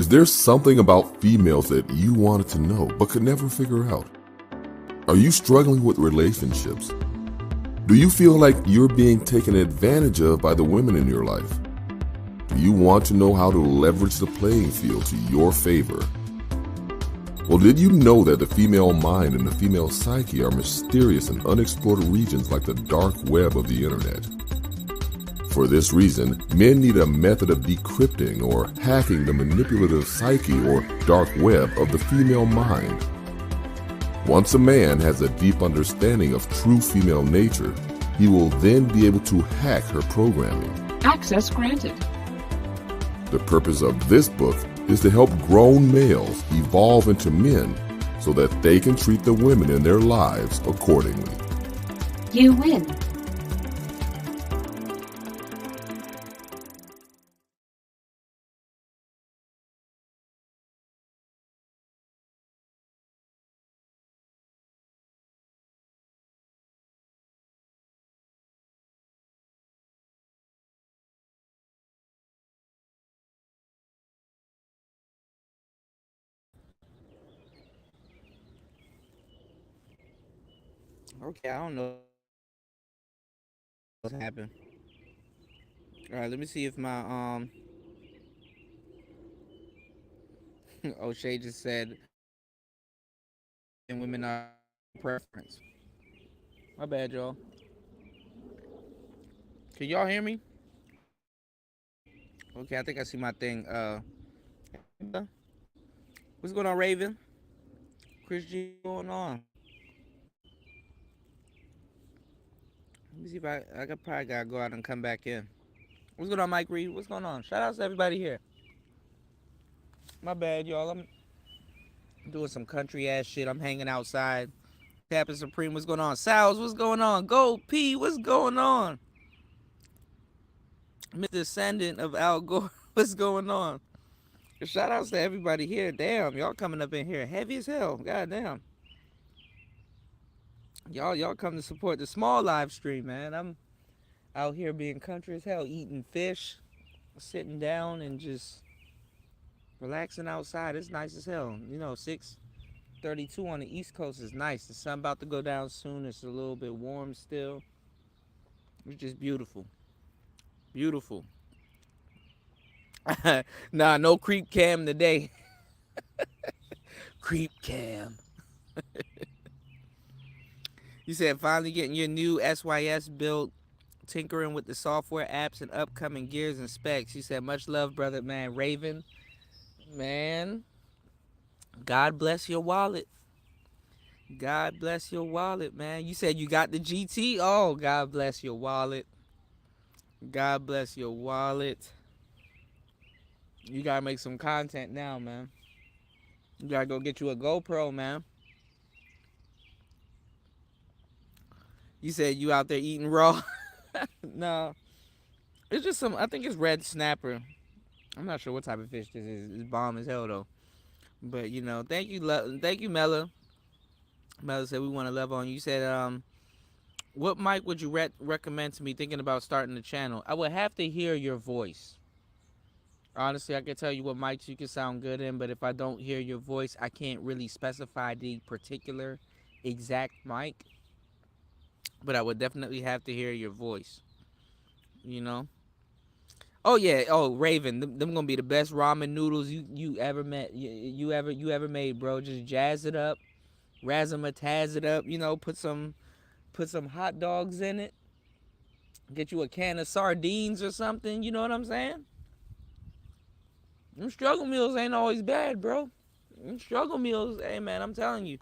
Is there something about females that you wanted to know but could never figure out? Are you struggling with relationships? Do you feel like you're being taken advantage of by the women in your life? Do you want to know how to leverage the playing field to your favor? Well, did you know that the female mind and the female psyche are mysterious and unexplored regions like the dark web of the internet? For this reason, men need a method of decrypting or hacking the manipulative psyche or dark web of the female mind. Once a man has a deep understanding of true female nature, he will then be able to hack her programming. Access granted. The purpose of this book is to help grown males evolve into men so that they can treat the women in their lives accordingly. You win. Okay, I don't know what happened. All right, let me see if my O'Shea just said and women are preference. My bad, y'all. Can y'all hear me? Okay, I think I see my thing. What's going on, Raven? Chris G, what's going on? Let me see if I could probably gotta go out and come back in. What's going on, Mike Reed? What's going on? Shout out to everybody here. My bad, y'all. I'm doing some country ass shit. I'm hanging outside. Captain Supreme, what's going on? Sal's, what's going on? Gold P, what's going on? Mr. Descendant of Al Gore, what's going on? Shout outs to everybody here. Damn, y'all coming up in here heavy as hell. God damn. Y'all come to support the small live stream, man. I'm out here being country as hell, eating fish, sitting down and just relaxing outside. It's nice as hell. You know, 6:32 on the East Coast is nice. The sun about to go down soon. It's a little bit warm still. It's just beautiful. Beautiful. Nah, no creep cam today. Creep cam. You said finally getting your new SYS built, tinkering with the software apps and upcoming gears and specs. You said much love, brother, man. Raven, man, God bless your wallet. God bless your wallet, man. You said you got the GT. Oh, God bless your wallet. God bless your wallet. You gotta make some content now, man. You gotta go get you a GoPro, man. You said you out there eating raw. No, it's just some. I think it's red snapper. I'm not sure what type of fish this is. It's bomb as hell though. But you know, thank you, Mella. Mella said we want to love on you. You said, what mic would you recommend to me thinking about starting the channel? I would have to hear your voice. Honestly, I can tell you what mics you can sound good in, but if I don't hear your voice, I can't really specify the particular exact mic. But I would definitely have to hear your voice. You know? Oh yeah, oh Raven, them gonna be the best ramen noodles you ever met, you ever made, bro. Just jazz it up, razzmatazz it up, you know, put some hot dogs in it, get you a can of sardines or something, you know what I'm saying? Them struggle meals ain't always bad, bro. Them struggle meals, hey man, I'm telling you.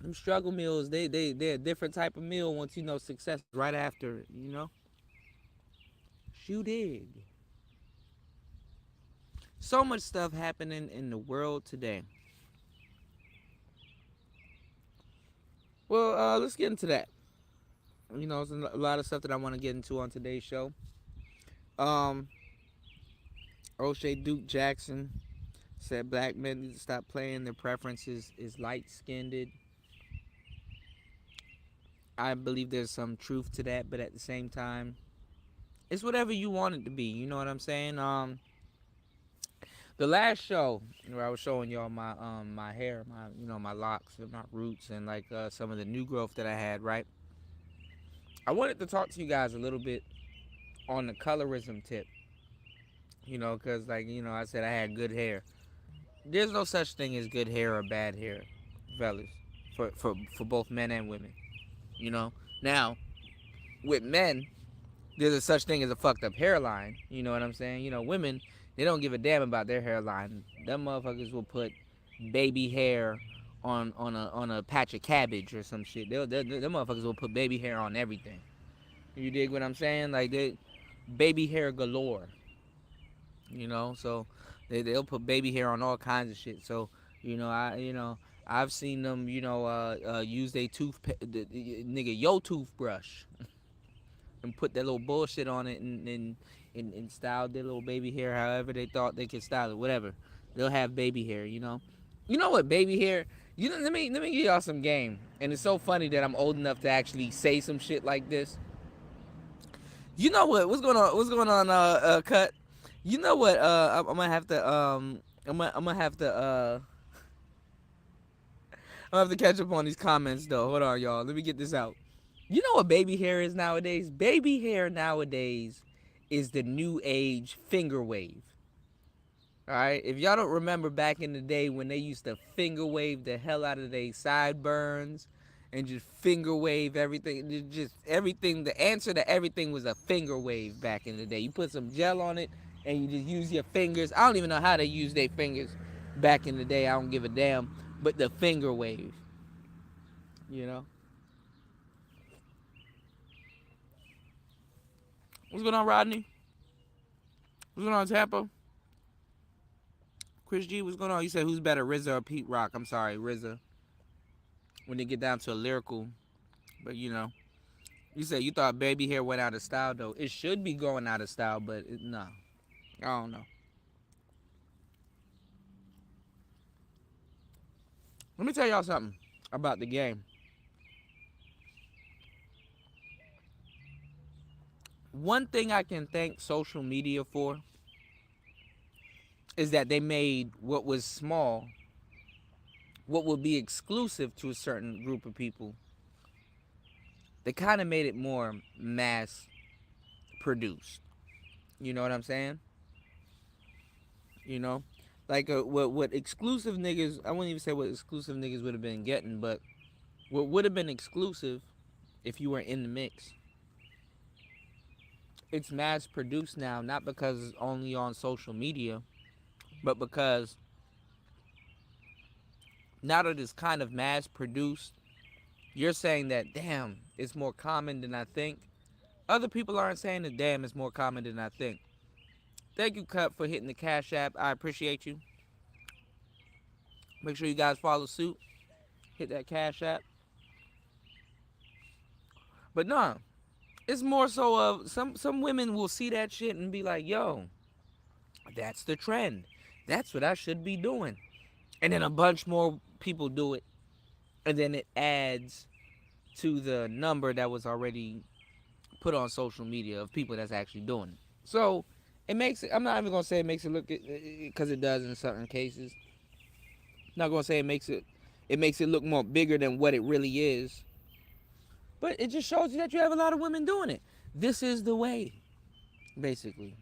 Them struggle meals, they're a different type of meal once you know success right after it, you know? You dig. So much stuff happening in the world today. Well, let's get into that. You know, there's a lot of stuff that I want to get into on today's show. O'Shea Duke Jackson said black men need to stop playing their preferences is light-skinned. I believe there's some truth to that, but at the same time, It's whatever you want it to be. You know what I'm saying? The last show where I was showing y'all my hair, my locks and my roots and like some of the new growth that I had, right? I wanted to talk to you guys a little bit on the colorism tip, cuz like, I said I had good hair. There's no such thing as good hair or bad hair, fellas, for both men and women, you know. Now, with men, there's a such thing as a fucked up hairline, you know what I'm saying? Women, they don't give a damn about their hairline. Them motherfuckers will put baby hair on a patch of cabbage or some shit. Them motherfuckers will put baby hair on everything. You dig what I'm saying? Like, they baby hair galore, so they'll put baby hair on all kinds of shit. So I've seen them use their nigga yo toothbrush and put that little bullshit on it and style their little baby hair however they thought they could style it, whatever. They'll have baby hair. You know what baby hair? Let me give y'all some game. And it's so funny that I'm old enough to actually say some shit like this. You know what? What's going on? What's going on? Cut. You know what? I'm gonna have to. I'm gonna have to. I'm gonna have to catch up on these comments though. Hold on, y'all. Let me get this out. You know what baby hair is nowadays? Baby hair nowadays is the new age finger wave. All right. If y'all don't remember back in the day when they used to finger wave the hell out of their sideburns and just finger wave everything, just everything. The answer to everything was a finger wave back in the day. You put some gel on it and you just use your fingers. I don't even know how they use their fingers back in the day. I don't give a damn. But the finger wave, you know. What's going on, Rodney? What's going on, Tampa? Chris G, what's going on? You said who's better, RZA or Pete Rock? I'm sorry, RZA. When they get down to a lyrical, but you said you thought baby hair went out of style though. It should be going out of style, but no, I don't know. Let me tell y'all something about the game. One thing I can thank social media for is that they made what was small, what would be exclusive to a certain group of people, they kind of made it more mass produced. You know what I'm saying? Like what exclusive niggas, I wouldn't even say what exclusive niggas would have been getting, but what would have been exclusive if you were in the mix, it's mass produced now, not because it's only on social media, but because now that it's kind of mass produced, you're saying that, damn, it's more common than I think. Other people aren't saying that, damn, it's more common than I think. Thank you, Cut, for hitting the Cash App. I appreciate you. Make sure you guys follow suit. Hit that Cash App. But no, it's more so of some women will see that shit and be like, yo, that's the trend. That's what I should be doing. And then a bunch more people do it. And then it adds to the number that was already put on social media of people that's actually doing it. So it makes it, I'm not even going to say it makes it look, because it does in certain cases. I'm not going to say it makes it look more bigger than what it really is. But it just shows you that you have a lot of women doing it. This is the way, basically.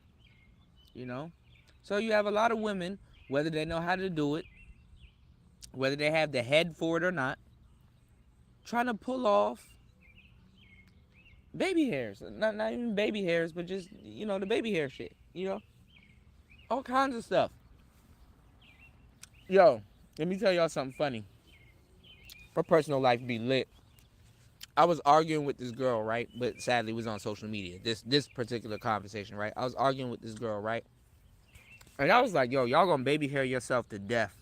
So you have a lot of women, whether they know how to do it, whether they have the head for it or not, trying to pull off baby hairs. Not even baby hairs, but just, the baby hair shit, all kinds of stuff. Yo, let me tell y'all something funny. My personal life be lit. I was arguing with this girl, right? But sadly, it was on social media. This particular conversation, right? I was arguing with this girl, right? And I was like, yo, y'all gonna baby hair yourself to death.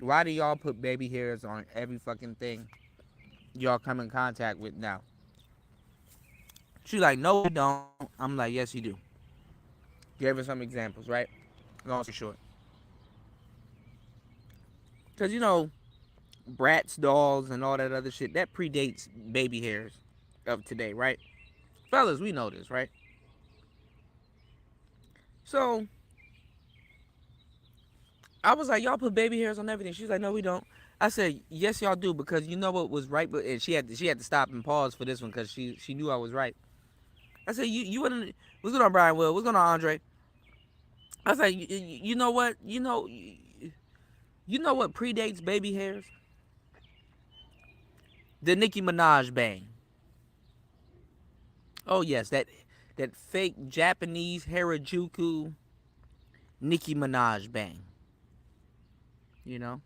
Why do y'all put baby hairs on every fucking thing y'all come in contact with now? She's like, no, we don't. I'm like, yes, you do. Gave her some examples, right? Long story short. Because, Bratz dolls and all that other shit, that predates baby hairs of today, right? Fellas, we know this, right? So I was like, y'all put baby hairs on everything. She's like, no, we don't. I said, yes, y'all do, because you know what was right. But and she had to stop and pause for this one because she knew I was right. I said, you wouldn't. What's going on, Brian Will? What's going on, Andre? I was like, you know what? You know what predates baby hairs? The Nicki Minaj bang. Oh yes, that fake Japanese Harajuku Nicki Minaj bang. You know,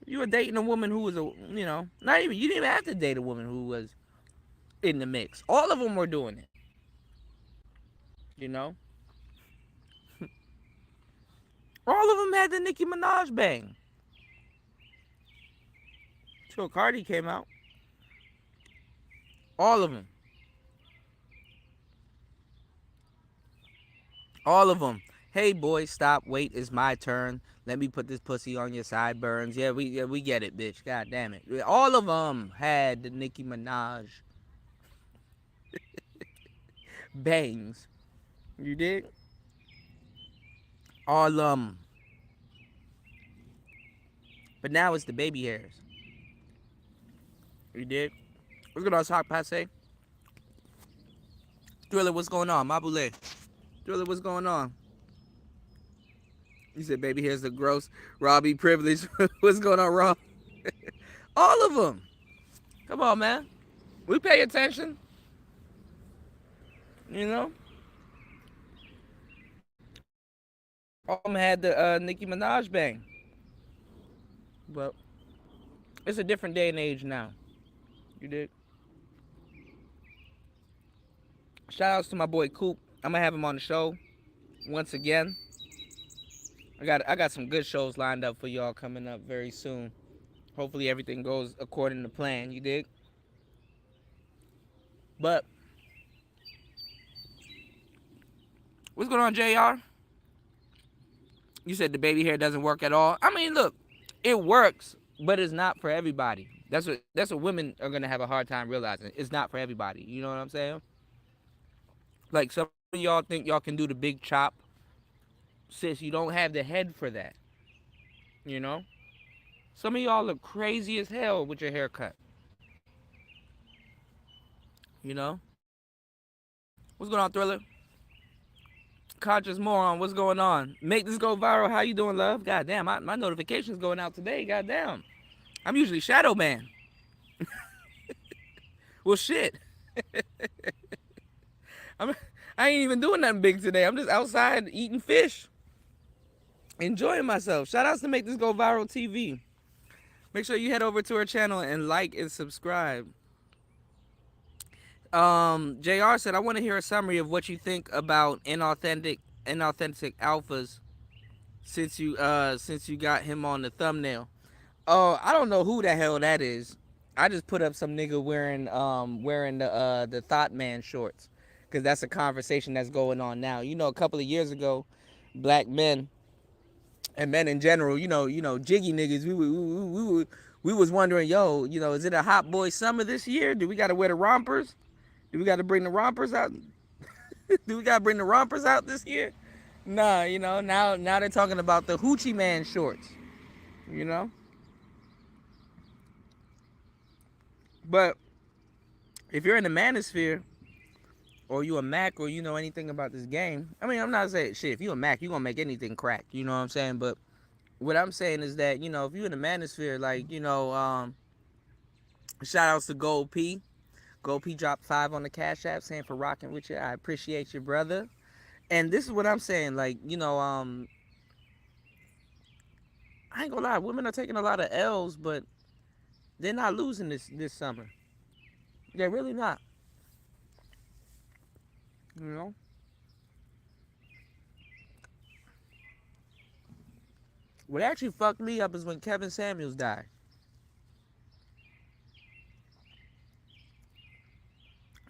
you were dating a woman who was not even, you didn't even have to date a woman who was in the mix. All of them were doing it. You know, all of them had the Nicki Minaj bang. Till Cardi came out. All of them. All of them. Hey boy, stop. Wait, it's my turn. Let me put this pussy on your sideburns. Yeah, we get it, bitch. God damn it. All of them had the Nicki Minaj bangs. You dig? All of them. But now it's the baby hairs. You dig? What's going on, Talk Passe? Thriller, what's going on? Mabule. Thriller, what's going on? You said baby hairs are gross. Robbie privilege. What's going on, Rob? All of them. Come on, man. We pay attention. You know? All of them had the Nicki Minaj bang. But it's a different day and age now. You dig? Shout outs to my boy Coop. I'm gonna have him on the show once again. I got some good shows lined up for y'all coming up very soon. Hopefully everything goes according to plan. You dig? But what's going on, JR? You said the baby hair doesn't work at all. I mean, look, it works, but it's not for everybody. That's what women are gonna have a hard time realizing. It's not for everybody. You know what I'm saying? Like, some of y'all think y'all can do the big chop. Sis, you don't have the head for that. You know? Some of y'all look crazy as hell with your haircut. You know? What's going on, Thriller? Conscious Moron, what's going on? Make this go viral. How you doing, love? God damn, my notification's going out today. God damn. I'm usually Shadow Man. Well, shit. I ain't even doing nothing big today. I'm just outside eating fish. Enjoying myself. Shout outs to Make This Go Viral TV. Make sure you head over to our channel and like and subscribe. JR said, I want to hear a summary of what you think about inauthentic alphas since you got him on the thumbnail. Oh, I don't know who the hell that is. I just put up some nigga wearing the Thought Man shorts, because that's a conversation that's going on now. You know, a couple of years ago, black men and men in general, you know, jiggy niggas, we was wondering, yo, you know, is it a hot boy summer this year? Do we got to wear the rompers? Do we got to bring the rompers out? Do we got to bring the rompers out this year? Nah, you know, now they're talking about the Hoochie Man shorts, you know? But if you're in the manosphere, or you a Mac, or you know anything about this game, I mean, I'm not saying, shit, if you a Mac, you gonna make anything crack, you know what I'm saying? But what I'm saying is that, you know, if you in the manosphere, like, you know, shout outs to Gold P. Gold P dropped 5 on the Cash App saying for rocking with you. I appreciate you, brother. And this is what I'm saying, like, you know, I ain't gonna lie, women are taking a lot of L's, but they're not losing this summer. They're really not. You know? What actually fucked me up is when Kevin Samuels died.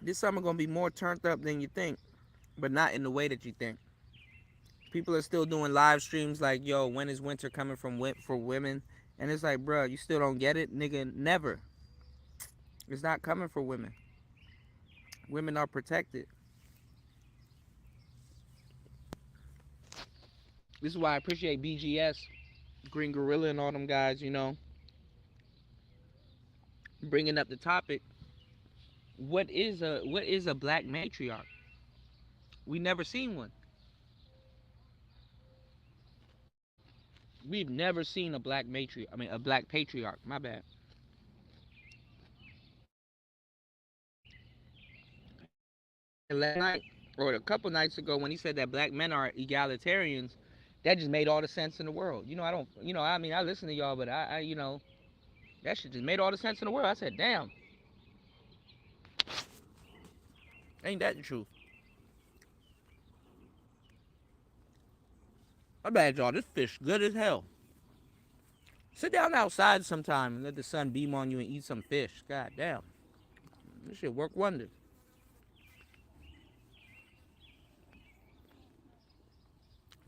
This summer gonna be more turned up than you think, but not in the way that you think. People are still doing live streams like, yo, when is winter coming for women? And it's like, bro, you still don't get it? Nigga, never. It's not coming for women. Women are protected. This is why I appreciate BGS, Green Gorilla, and all them guys. Bringing up the topic. What is a black matriarch? We never seen one. We've never seen a black matriarch. I mean, a black patriarch. My bad. And last night, or a couple nights ago, when he said that black men are egalitarians, that just made all the sense in the world. I don't. I mean, I listen to y'all, but that shit just made all the sense in the world. I said, damn, ain't that the truth? My bad, y'all. This fish good as hell. Sit down outside sometime and let the sun beam on you and eat some fish. God damn. This shit work wonders.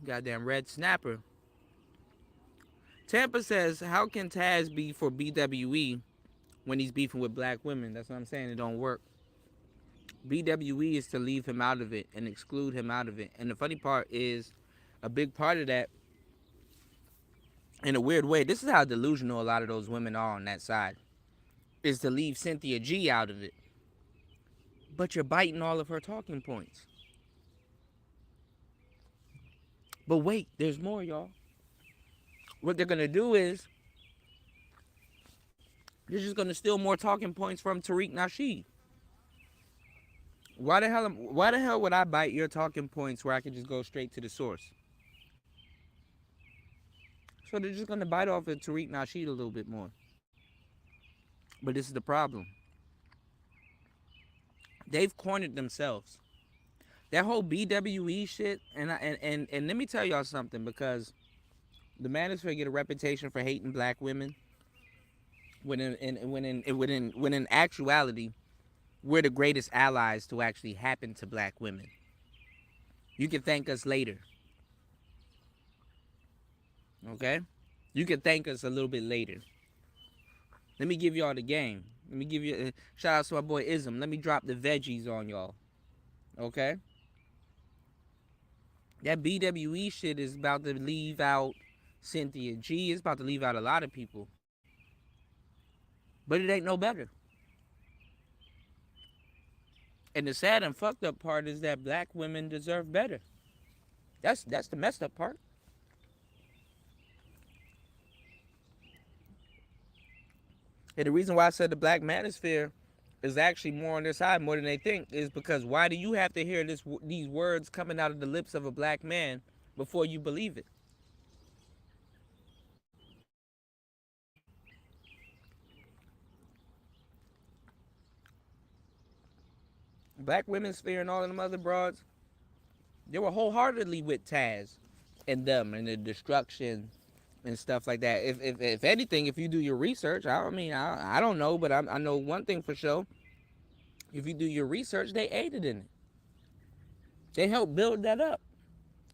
Goddamn red snapper. Tampa says, how can Taz be for BWE when he's beefing with black women? That's what I'm saying. It don't work. BWE is to leave him out of it and exclude him out of it. And the funny part is, a big part of that, in a weird way, this is how delusional a lot of those women are on that side, is to leave Cynthia G out of it. But you're biting all of her talking points. But wait, there's more, y'all. What they're going to do is, they're just going to steal more talking points from Tariq Nasheed. Why the hell would I bite your talking points where I could just go straight to the source? So they're just going to bite off of Tariq Nasheed a little bit more. But this is the problem. They've cornered themselves. That whole BWE shit, and let me tell y'all something, because the manosphere get a reputation for hating black women, when in actuality, we're the greatest allies to actually happen to black women. You can thank us later. Okay? You can thank us a little bit later. Let me give y'all the game. Let me give you shout out to my boy Ism. Let me drop the veggies on y'all. Okay? That BWE shit is about to leave out Cynthia G. It's about to leave out a lot of people. But it ain't no better. And the sad and fucked up part is that black women deserve better. That's the messed up part. And the reason why I said the black manosphere is actually more on their side more than they think is because why do you have to hear these words coming out of the lips of a black man before you believe it? Black women's sphere and all of them other broads, they were wholeheartedly with Taz and them and the destruction and stuff like that. If anything, if you do your research, I don't know, but I know one thing for sure. If you do your research, they aided in it. They helped build that up.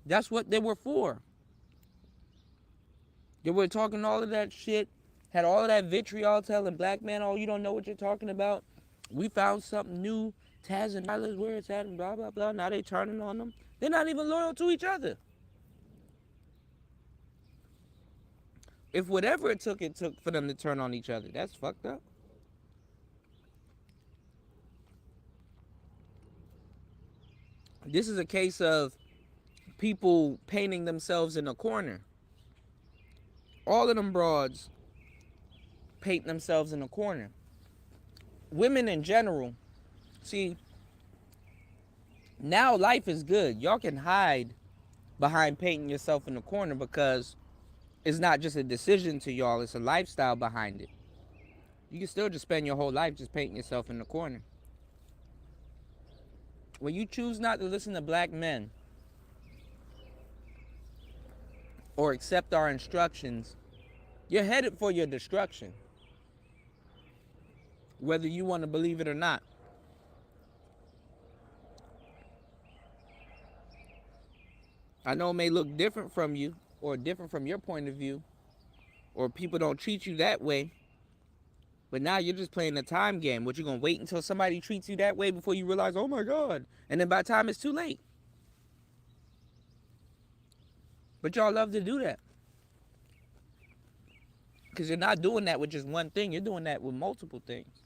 That's what they were for. They were talking all of that shit, had all of that vitriol telling black men, oh, you don't know what you're talking about. We found something new. Taz and Nyla's where it's at and blah, blah, blah. Now they turning on them. They're not even loyal to each other. If whatever it took for them to turn on each other, that's fucked up. This is a case of people painting themselves in a corner. All of them broads paint themselves in a corner. Women in general, see, now life is good. Y'all can hide behind painting yourself in a corner because it's not just a decision to y'all, it's a lifestyle behind it. You can still just spend your whole life just painting yourself in the corner. When you choose not to listen to black men or accept our instructions, you're headed for your destruction, whether you want to believe it or not. I know it may look different from you or different from your point of view, or people don't treat you that way, but now you're just playing a time game. What, you gonna wait until somebody treats you that way before you realize, oh my God, and then by the time it's too late. But y'all love to do that. Because you're not doing that with just one thing. You're doing that with multiple things.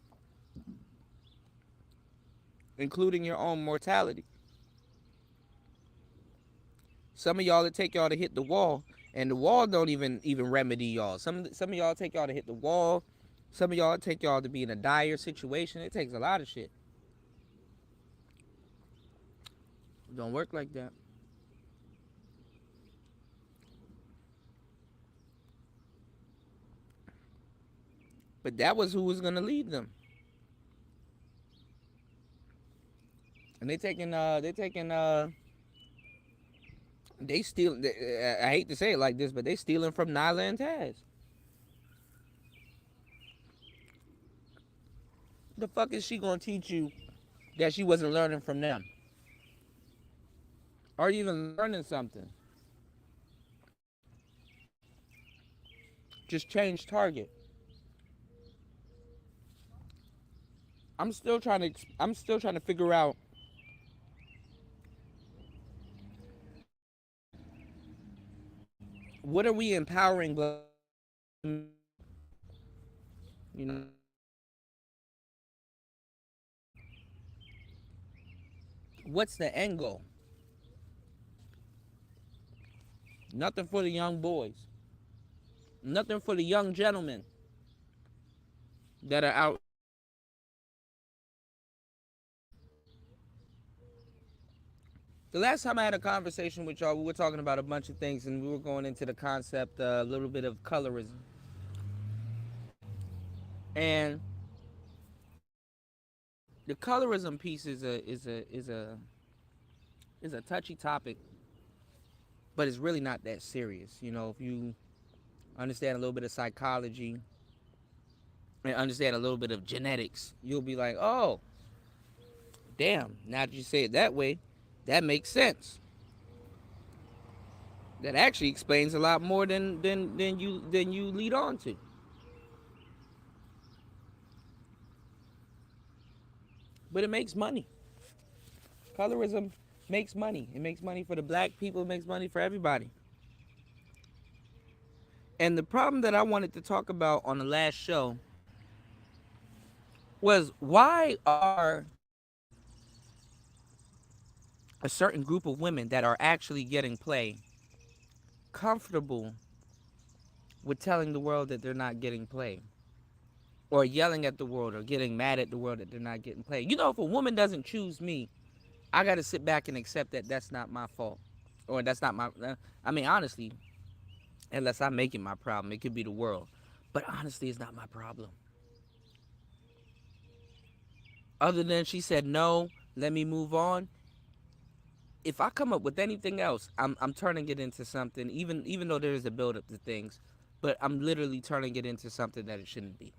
Including your own mortality. Some of y'all, it take y'all to hit the wall. And the wall don't even remedy y'all. Some of y'all take y'all to hit the wall. Some of y'all take y'all to be in a dire situation. It takes a lot of shit. It don't work like that. But that was who was gonna lead them. And they steal. I hate to say it like this, but they stealing from Nyla and Taz. The fuck is she gonna teach you that she wasn't learning from them? Are you even learning something? Just change target. I'm still trying to figure out what are we empowering, you know? What's the end goal? Nothing for the young boys. Nothing for the young gentlemen that are out. The last time I had a conversation with y'all, we were talking about a bunch of things, and we were going into the concept a little bit of colorism. And the colorism piece is a touchy topic, but it's really not that serious. You know, if you understand a little bit of psychology and understand a little bit of genetics, you'll be like, oh, damn, now that you say it that way, that makes sense. That actually explains a lot more than you lead on to. But it makes money. Colorism makes money. It makes money for the black people. It makes money for everybody. And the problem that I wanted to talk about on the last show was, why are a certain group of women that are actually getting play comfortable with telling the world that they're not getting play, or yelling at the world, or getting mad at the world that they're not getting play? You know, if a woman doesn't choose me, I got to sit back and accept that that's not my fault, or that's not my, I mean, honestly, unless I make it my problem, it could be the world. But honestly, it's not my problem. Other than she said, no, let me move on. If I come up with anything else, I'm turning it into something, even though there is a build up to things, but I'm literally turning it into something that it shouldn't be.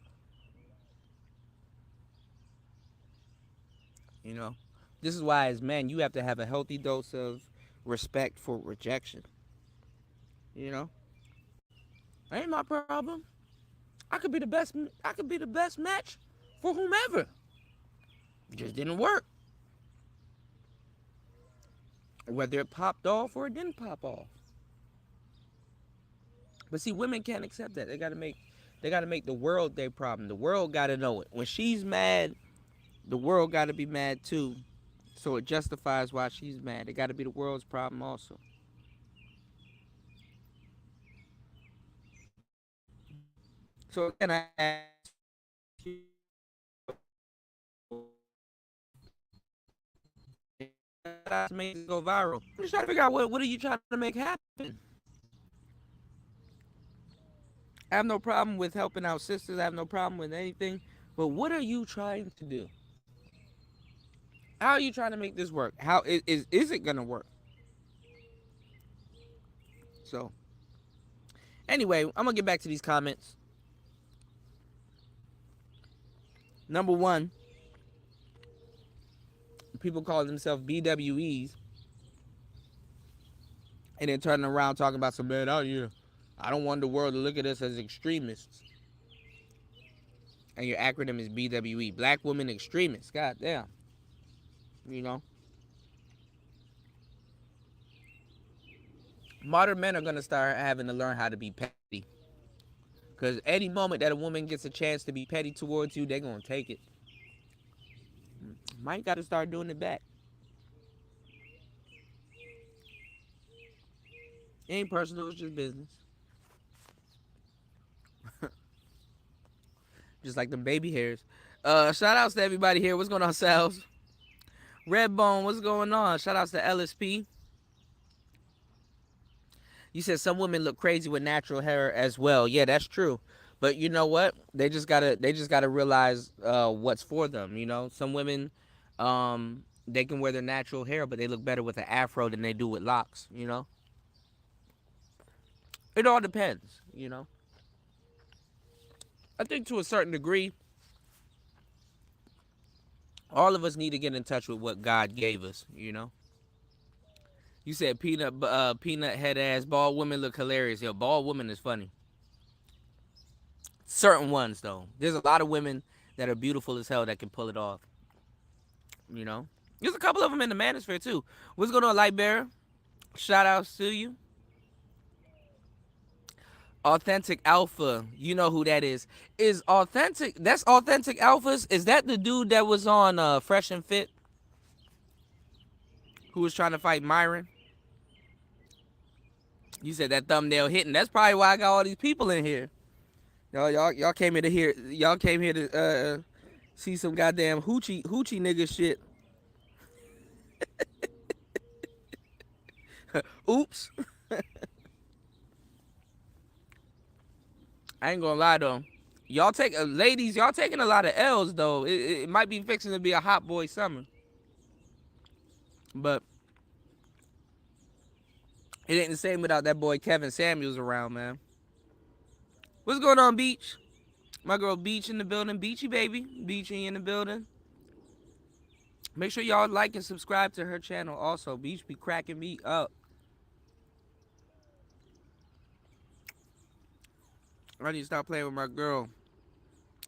You know, this is why, as men, you have to have a healthy dose of respect for rejection. You know, ain't my problem. I could be the best. I could be the best match for whomever. It just didn't work. Whether it popped off or it didn't pop off. But see, women can't accept that. They gotta make the world their problem. The world gotta know it. When she's mad, the world gotta be mad too. So it justifies why she's mad. It gotta be the world's problem also. So again, I ask you, to make it go viral. I'm just trying to figure out what are you trying to make happen. I have no problem with helping out sisters. I have no problem with anything. But what are you trying to do? How are you trying to make this work? How is it gonna work? So anyway, I'm gonna get back to these comments. Number one, people call themselves BWEs, and then turning around talking about some man out here. I don't want the world to look at us as extremists. And your acronym is BWE, Black Women Extremists. God damn. You know? Modern men are gonna start having to learn how to be petty. Cause any moment that a woman gets a chance to be petty towards you, they're gonna take it. Might gotta start doing it back. It ain't personal, it's just business. Just like them baby hairs. Shout outs to everybody here. What's going on, Sal's? Redbone, what's going on? Shout outs to LSP. You said some women look crazy with natural hair as well. Yeah, that's true. But you know what? They just gotta realize what's for them. You know, some women, they can wear their natural hair, but they look better with an afro than they do with locks. You know, it all depends. You know, I think to a certain degree, all of us need to get in touch with what God gave us. You know. You said peanut head ass bald women look hilarious. Yo, bald woman is funny. Certain ones though. There's a lot of women that are beautiful as hell that can pull it off. You know. There's a couple of them in the manosphere too. What's going on, Lightbearer? Shout outs to you. Authentic Alpha. You know who that is. Is Authentic, that's Authentic Alphas? Is that the dude that was on Fresh and Fit? Who was trying to fight Myron? You said that thumbnail hitting. That's probably why I got all these people in here. Y'all came here to hear. Y'all came here to see some goddamn hoochie nigga shit. Oops. I ain't gonna lie though. Y'all take ladies. Y'all taking a lot of L's though. It might be fixing to be a hot boy summer, but it ain't the same without that boy Kevin Samuels around, man. What's going on, Beach? My girl Beach in the building. Beachy, baby. Beachy in the building. Make sure y'all like and subscribe to her channel also. Beach be cracking me up. I need to stop playing with my girl.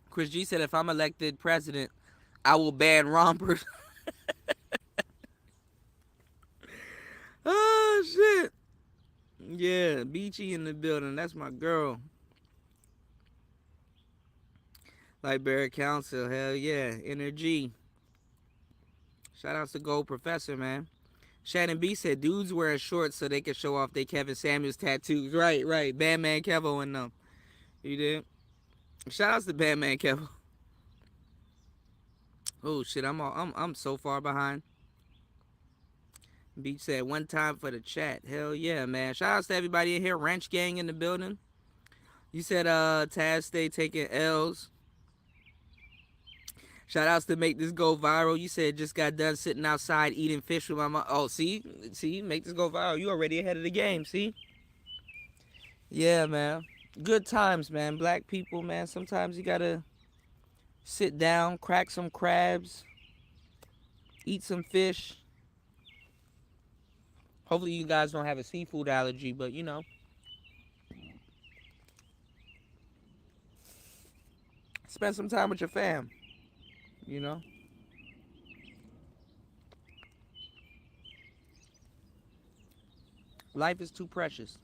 Chris G said if I'm elected president, I will ban rompers. Oh, shit. Yeah, Beachy in the building. That's my girl. Library Council, hell yeah. Energy. Shout outs to Gold Professor, man. Shannon B said dudes wearing shorts so they can show off their Kevin Samuels tattoos. Right. Batman Kevo and them. You did? Shout outs to Batman Kevo. Oh shit, I'm so far behind. Beach said one time for the chat. Hell yeah, man. Shout outs to everybody in here. Ranch Gang in the building. You said Taz stay taking L's. Shout outs to Make This Go Viral. You said just got done sitting outside eating fish with my mom. Oh, see, Make This Go Viral. You already ahead of the game, see? Yeah, man. Good times, man. Black people, man. Sometimes you gotta sit down, crack some crabs, eat some fish. Hopefully you guys don't have a seafood allergy, but you know. Spend some time with your fam. You know? Life is too precious.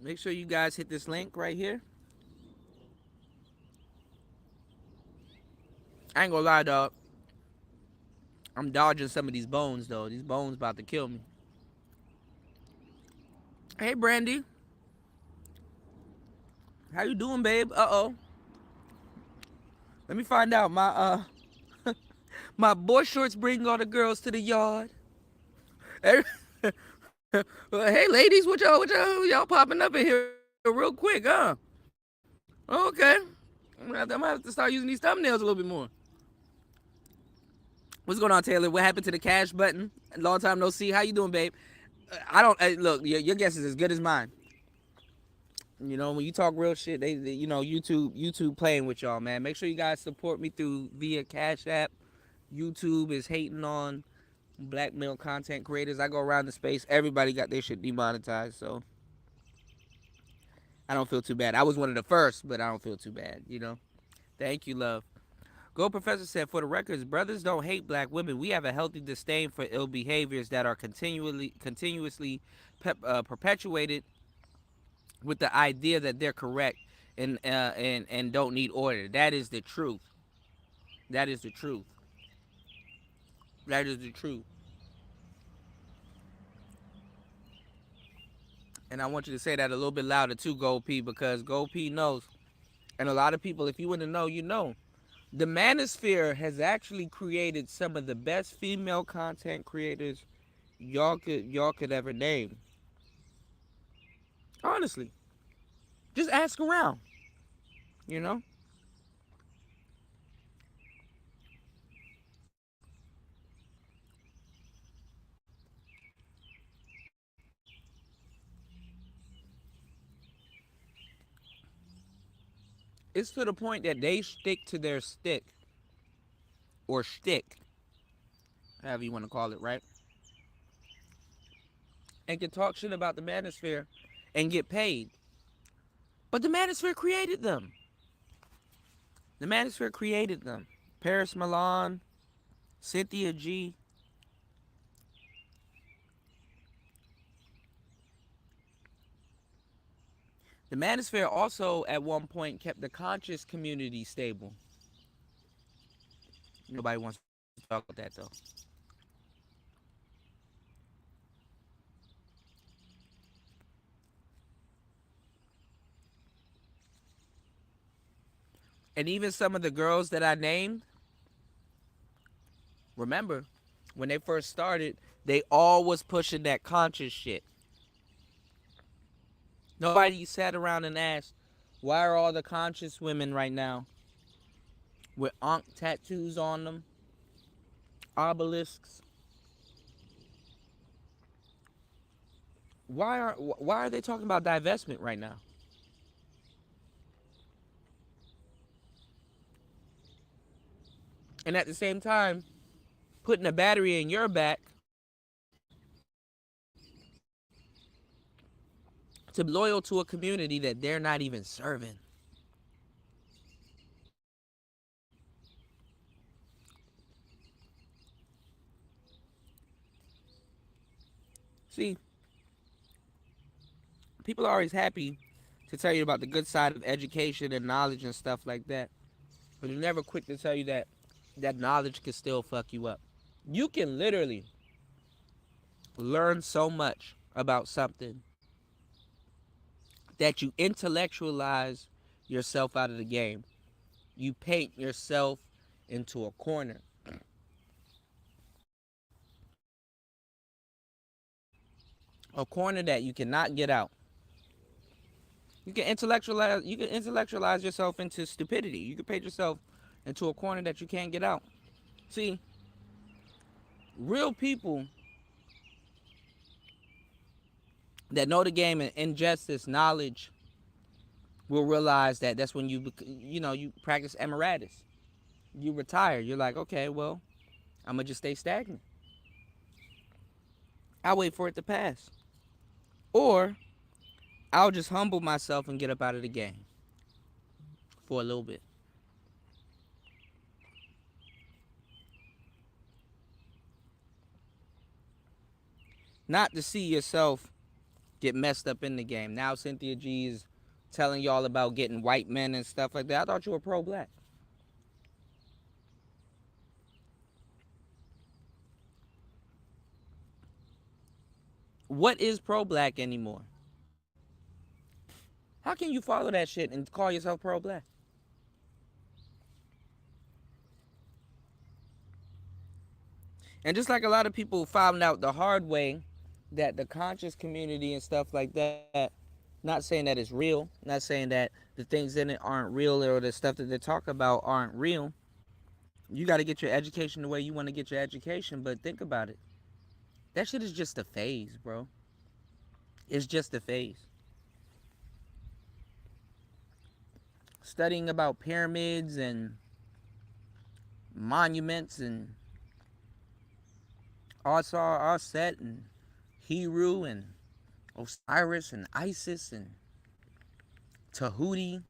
Make sure you guys hit this link right here. I ain't gonna lie, dog. I'm dodging some of these bones, though. These bones about to kill me. Hey, Brandy. How you doing, babe? Uh-oh. Let me find out. My my boy shorts bring all the girls to the yard. Hey, ladies, what y'all popping up in here real quick, huh? Okay. I'm gonna have to start using these thumbnails a little bit more. What's going on, Taylor? What happened to the cash button? Long time no see. How you doing, babe? I don't look. Your guess is as good as mine. You know, when you talk real shit, they you know, YouTube playing with y'all, man. Make sure you guys support me via Cash App. YouTube is hating on black male content creators. I go around the space, everybody got their shit demonetized, so I don't feel too bad. I was one of the first, but I don't feel too bad, you know. Thank you, love. Gold Professor said, for the records, brothers don't hate black women. We have a healthy disdain for ill behaviors that are continuously perpetuated with the idea that they're correct and don't need order. That is the truth. That is the truth. That is the truth. And I want you to say that a little bit louder too, Gold P, because Gold P knows. And a lot of people, if you want to know, you know. The Manosphere has actually created some of the best female content creators y'all could ever name. Honestly. Just ask around. You know? It's to the point that they stick to their stick. Or shtick. However you want to call it, right? And can talk shit about the Manosphere and get paid. But the Manosphere created them. The Manosphere created them. Paris Milan, Cynthia G. The Manosphere also, at one point, kept the conscious community stable. Nobody wants to talk about that, though. And even some of the girls that I named, remember, when they first started, they all was pushing that conscious shit. Nobody sat around and asked, why are all the conscious women right now with Ankh tattoos on them, obelisks? Why are they talking about divestment right now? And at the same time, putting a battery in your back to be loyal to a community that they're not even serving. See, people are always happy to tell you about the good side of education and knowledge and stuff like that. But they're never quick to tell you that that knowledge can still fuck you up. You can literally learn so much about something that you intellectualize yourself out of the game. You paint yourself into a corner. A corner that you cannot get out. You can intellectualize yourself into stupidity. You can paint yourself into a corner that you can't get out. See, real people that know the game and ingest this knowledge will realize that that's when you practice emeritus. You retire. You're like, okay, well, I'm gonna just stay stagnant. I'll wait for it to pass. Or I'll just humble myself and get up out of the game for a little bit. Not to see yourself get messed up in the game. Now Cynthia G is telling y'all about getting white men and stuff like that. I thought you were pro-black. What is pro-black anymore? How can you follow that shit and call yourself pro-black? And just like a lot of people found out the hard way that the conscious community and stuff like that, not saying that it's real, not saying that the things in it aren't real or the stuff that they talk about aren't real. You got to get your education the way you want to get your education, but think about it. That shit is just a phase, bro. It's just a phase. Studying about pyramids and monuments and Aset and Heru and Osiris and Isis and Tahuti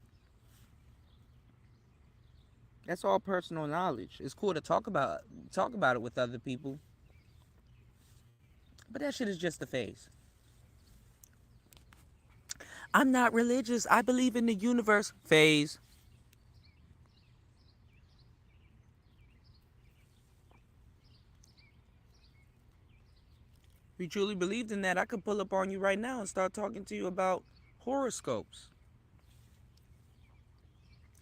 That's all personal knowledge. It's cool to talk about it with other people, but that shit is just a phase. I'm not religious. I believe in the universe. Phase. If you truly believed in that, I could pull up on you right now and start talking to you about horoscopes.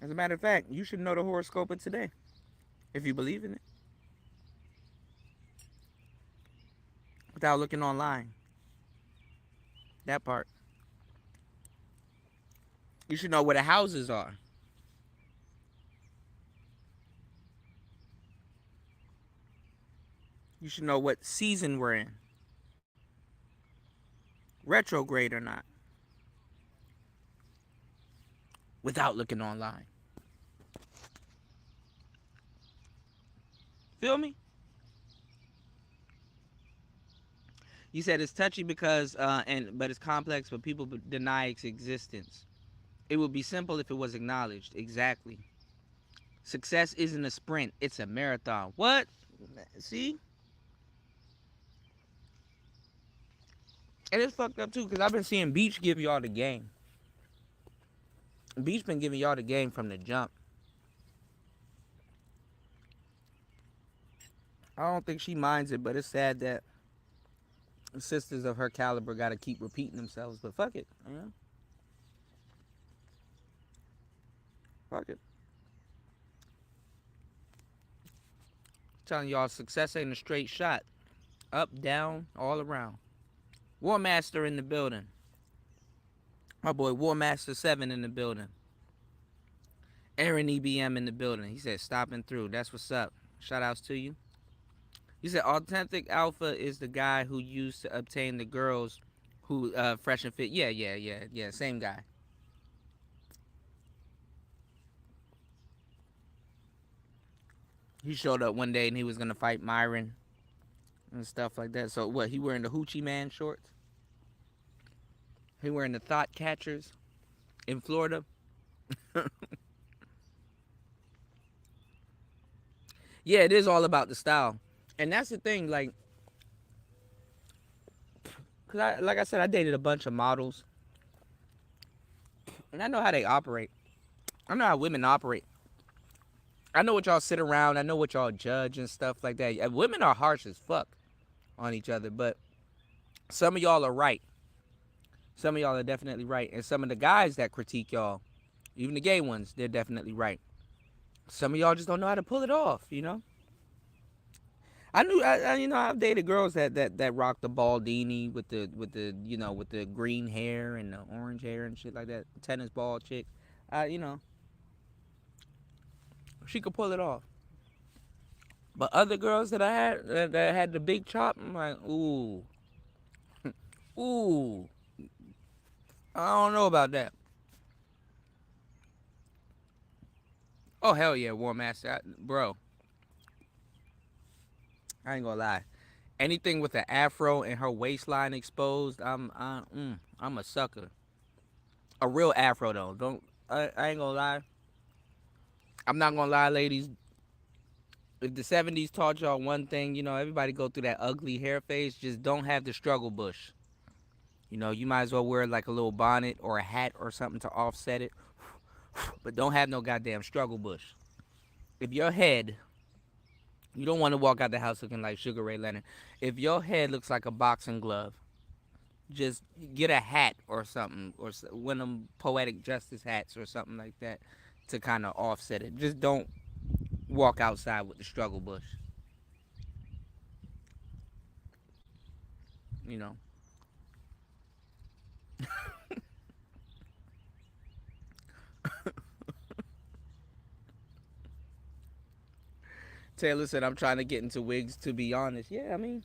As a matter of fact, you should know the horoscope of today if you believe in it without looking online. That part. You should know where the houses are. You should know what season we're in, retrograde or not, without looking online. Feel me? You said it's touchy because but it's complex, but people deny its existence. It would be simple if it was acknowledged. Exactly. Success isn't a sprint; it's a marathon. What? See? And it's fucked up too, because I've been seeing Beach give y'all the game. Beach been giving y'all the game from the jump. I don't think she minds it, but it's sad that sisters of her caliber got to keep repeating themselves. But fuck it, you know? Fuck it. Telling y'all, success ain't a straight shot. Up, down, all around. War Master in the building. My boy War Master 7 in the building. Aaron EBM in the building. He said stopping through. That's what's up. Shout outs to you. He said authentic alpha is the guy who used to obtain the girls who fresh and fit. Yeah. Same guy. He showed up one day and he was gonna fight Myron and stuff like that. So what? He wearing the Hoochie Man shorts? He wearing the Thought Catchers in Florida? Yeah, it is all about the style, and that's the thing. Like I said, I dated a bunch of models, and I know how they operate. I know how women operate. I know what y'all sit around. I know what y'all judge and stuff like that. Women are harsh as fuck on each other, but some of y'all are right. Some of y'all are definitely right, and some of the guys that critique y'all, even the gay ones, they're definitely right. Some of y'all just don't know how to pull it off, you know. I've dated girls that rock the baldini with the green hair and the orange hair and shit like that. Tennis ball chick, she could pull it off. But other girls that I had that had the big chop, I'm like, ooh, ooh, I don't know about that. Oh hell yeah, War Master, bro. I ain't gonna lie. Anything with an afro and her waistline exposed, I'm a sucker. A real afro though. I ain't gonna lie. I'm not gonna lie, ladies. If the '70s taught y'all one thing, everybody go through that ugly hair phase. Just don't have the struggle bush. You might as well wear like a little bonnet or a hat or something to offset it. But don't have no goddamn struggle bush. If your head, you don't want to walk out the house looking like Sugar Ray Leonard. If your head looks like a boxing glove, just get a hat or something, or one of them poetic justice hats or something like that to kind of offset it. Just don't walk outside with the struggle bush. You know. Taylor said, I'm trying to get into wigs, to be honest. Yeah, I mean,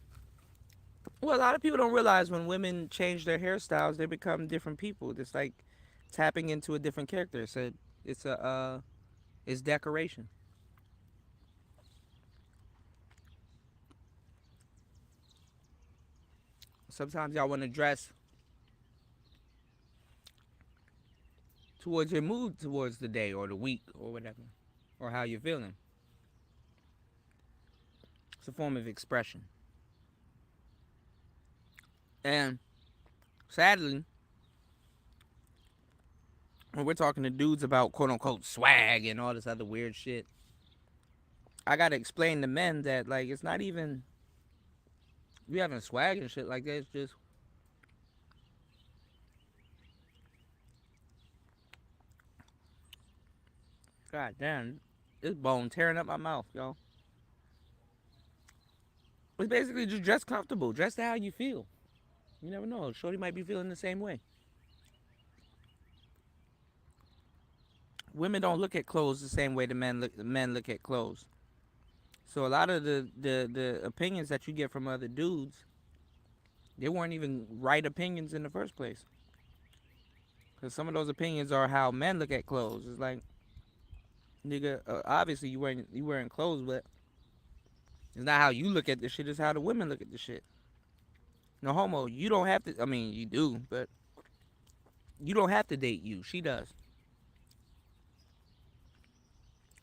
well, a lot of people don't realize when women change their hairstyles, they become different people. It's like tapping into a different character. It's decoration. Sometimes y'all want to dress towards your mood towards the day or the week or whatever, or how you're feeling. It's a form of expression. And sadly, when we're talking to dudes about quote unquote swag and all this other weird shit, I gotta explain to men that like it's not even we having swag and shit like that. It's just god damn, this bone tearing up my mouth, yo. It's basically just dress comfortable, dress to how you feel. You never know, shorty might be feeling the same way. Women don't look at clothes the same way men look at clothes. So a lot of the opinions that you get from other dudes, they weren't even right opinions in the first place. Because some of those opinions are how men look at clothes. It's like, nigga, obviously you wearing clothes, but it's not how you look at the shit. It's how the women look at the shit. No homo. You don't have to. I mean, you do, but you don't have to date you. She does.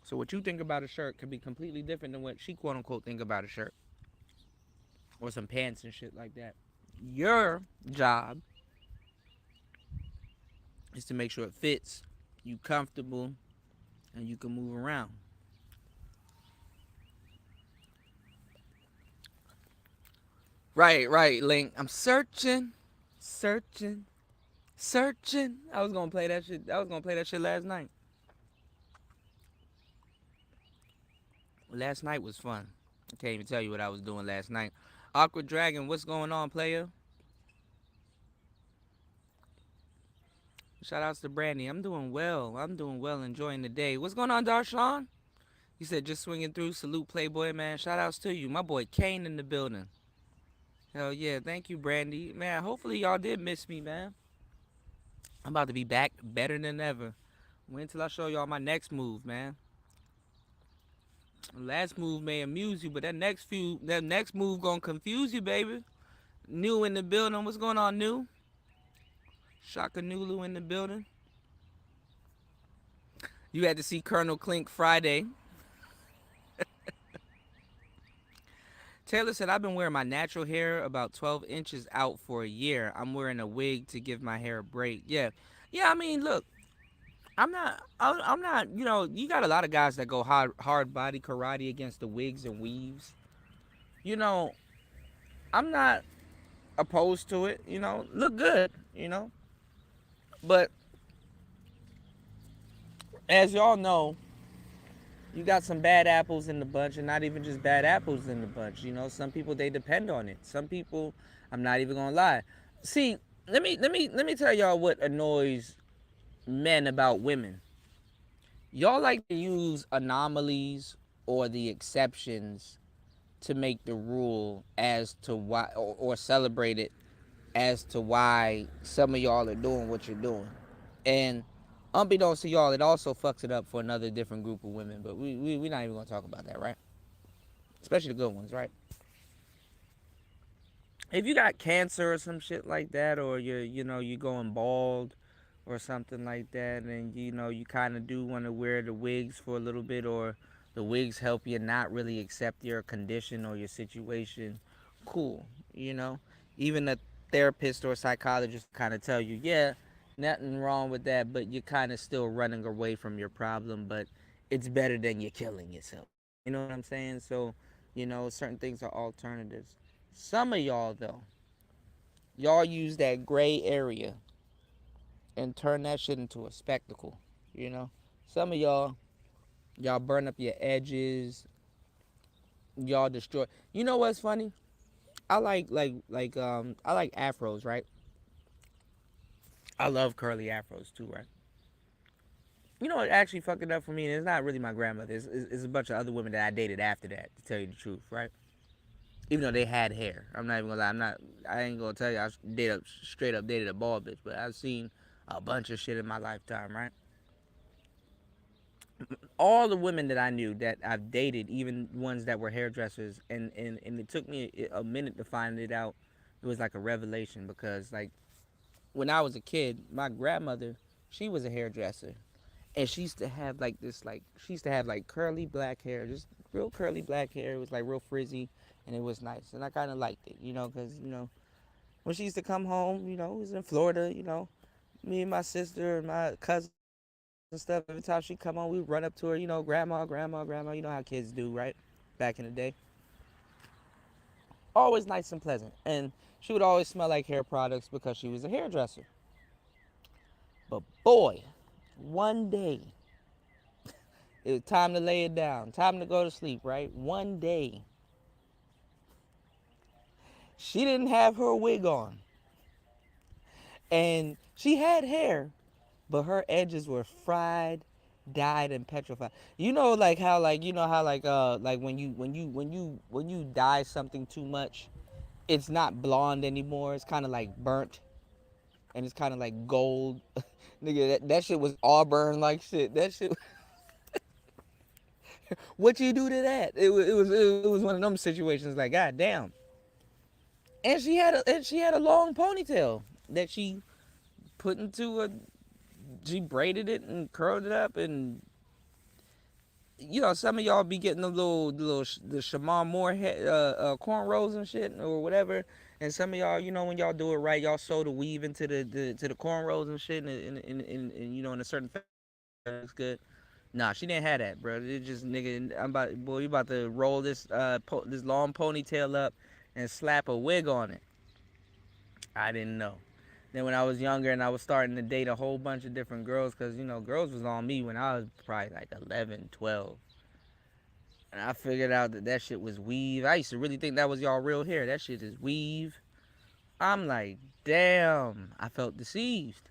So what you think about a shirt could be completely different than what she quote unquote think about a shirt or some pants and shit like that. Your job is to make sure it fits, you comfortable, and you can move around. Right, Link. I'm searching, searching, searching. I was gonna play that shit. I was gonna play that shit last night. Last night was fun. I can't even tell you what I was doing last night. Awkward Dragon, what's going on, player? Shout outs to Brandy. I'm doing well. Enjoying the day. What's going on, Darshawn? He said just swinging through. Salute, Playboy, man. Shout outs to you. My boy Kane in the building. Hell yeah. Thank you, Brandy. Man, hopefully y'all did miss me, man. I'm about to be back better than ever. Wait until I show y'all my next move, man. Last move may amuse you, but that next move gonna confuse you, baby. New in the building. What's going on, New? Shaka Nulu in the building. You had to see Colonel Klink Friday. Taylor said, I've been wearing my natural hair about 12 inches out for a year. I'm wearing a wig to give my hair a break. Yeah, I mean, look, I'm not, you got a lot of guys that go hard body karate against the wigs and weaves. I'm not opposed to it, look good, But as y'all know, you got some bad apples in the bunch, and not even just bad apples in the bunch. Some people they depend on it. Some people, I'm not even gonna lie. See, let me tell y'all what annoys men about women. Y'all like to use anomalies or the exceptions to make the rule as to why, or celebrate it as to why some of y'all are doing what you're doing. And unbeknownst to y'all, it also fucks it up for another different group of women. But we're not even gonna talk about that, right? Especially the good ones, right? If you got cancer or some shit like that, or you're going bald or something like that, and you kind of do want to wear the wigs for a little bit, or the wigs help you not really accept your condition or your situation, cool. Even a therapist or a psychologist kind of tell you, yeah, nothing wrong with that, but you're kind of still running away from your problem, but it's better than you killing yourself. You know what I'm saying? So, certain things are alternatives. Some of y'all, though, y'all use that gray area and turn that shit into a spectacle, Some of y'all burn up your edges, y'all destroy. You know what's funny? I like afros, right? I love curly afros too, right? What actually fucked it up for me, and it's not really my grandmother. It's a bunch of other women that I dated after that, to tell you the truth, right? Even though they had hair. I'm not even gonna lie. I ain't gonna tell you straight up dated a bald bitch, but I've seen a bunch of shit in my lifetime, right? All the women that I knew that I've dated, even ones that were hairdressers, and it took me a minute to find it out. It was like a revelation, because like when I was a kid, my grandmother, she was a hairdresser. And she used to have like this, like she used to have like curly black hair, just real curly black hair. It was like real frizzy, and it was nice, and I kind of liked it, because when she used to come home, it was in Florida, me and my sister and my cousins and stuff. Every time she come home, we would run up to her, grandma, grandma, grandma. You know how kids do, right? Back in the day, always nice and pleasant, and she would always smell like hair products because she was a hairdresser. But boy, one day it was time to lay it down, time to go to sleep, right? One day, she didn't have her wig on. And she had hair, but her edges were fried, dyed, and petrified. Like how, like, how, like when you dye something too much, it's not blonde anymore. It's kind of like burnt, and it's kind of like gold. Nigga, that shit was auburn like shit. That shit. What you do to that? It was one of them situations. Like, god damn. And she had a long ponytail that she put into a. She braided it and curled it up, and some of y'all be getting the Shamar Moore cornrows and shit or whatever, and some of y'all, when y'all do it right, y'all sew the weave into the cornrows and shit, and in a certain fashion that looks good. Nah, she didn't have that, bro. It just, nigga, you about to roll this long ponytail up and slap a wig on it. I didn't know. Then when I was younger and I was starting to date a whole bunch of different girls, because, girls was on me when I was probably like 11, 12. And I figured out that shit was weave. I used to really think that was y'all real hair. That shit is weave. I'm like, damn, I felt deceived.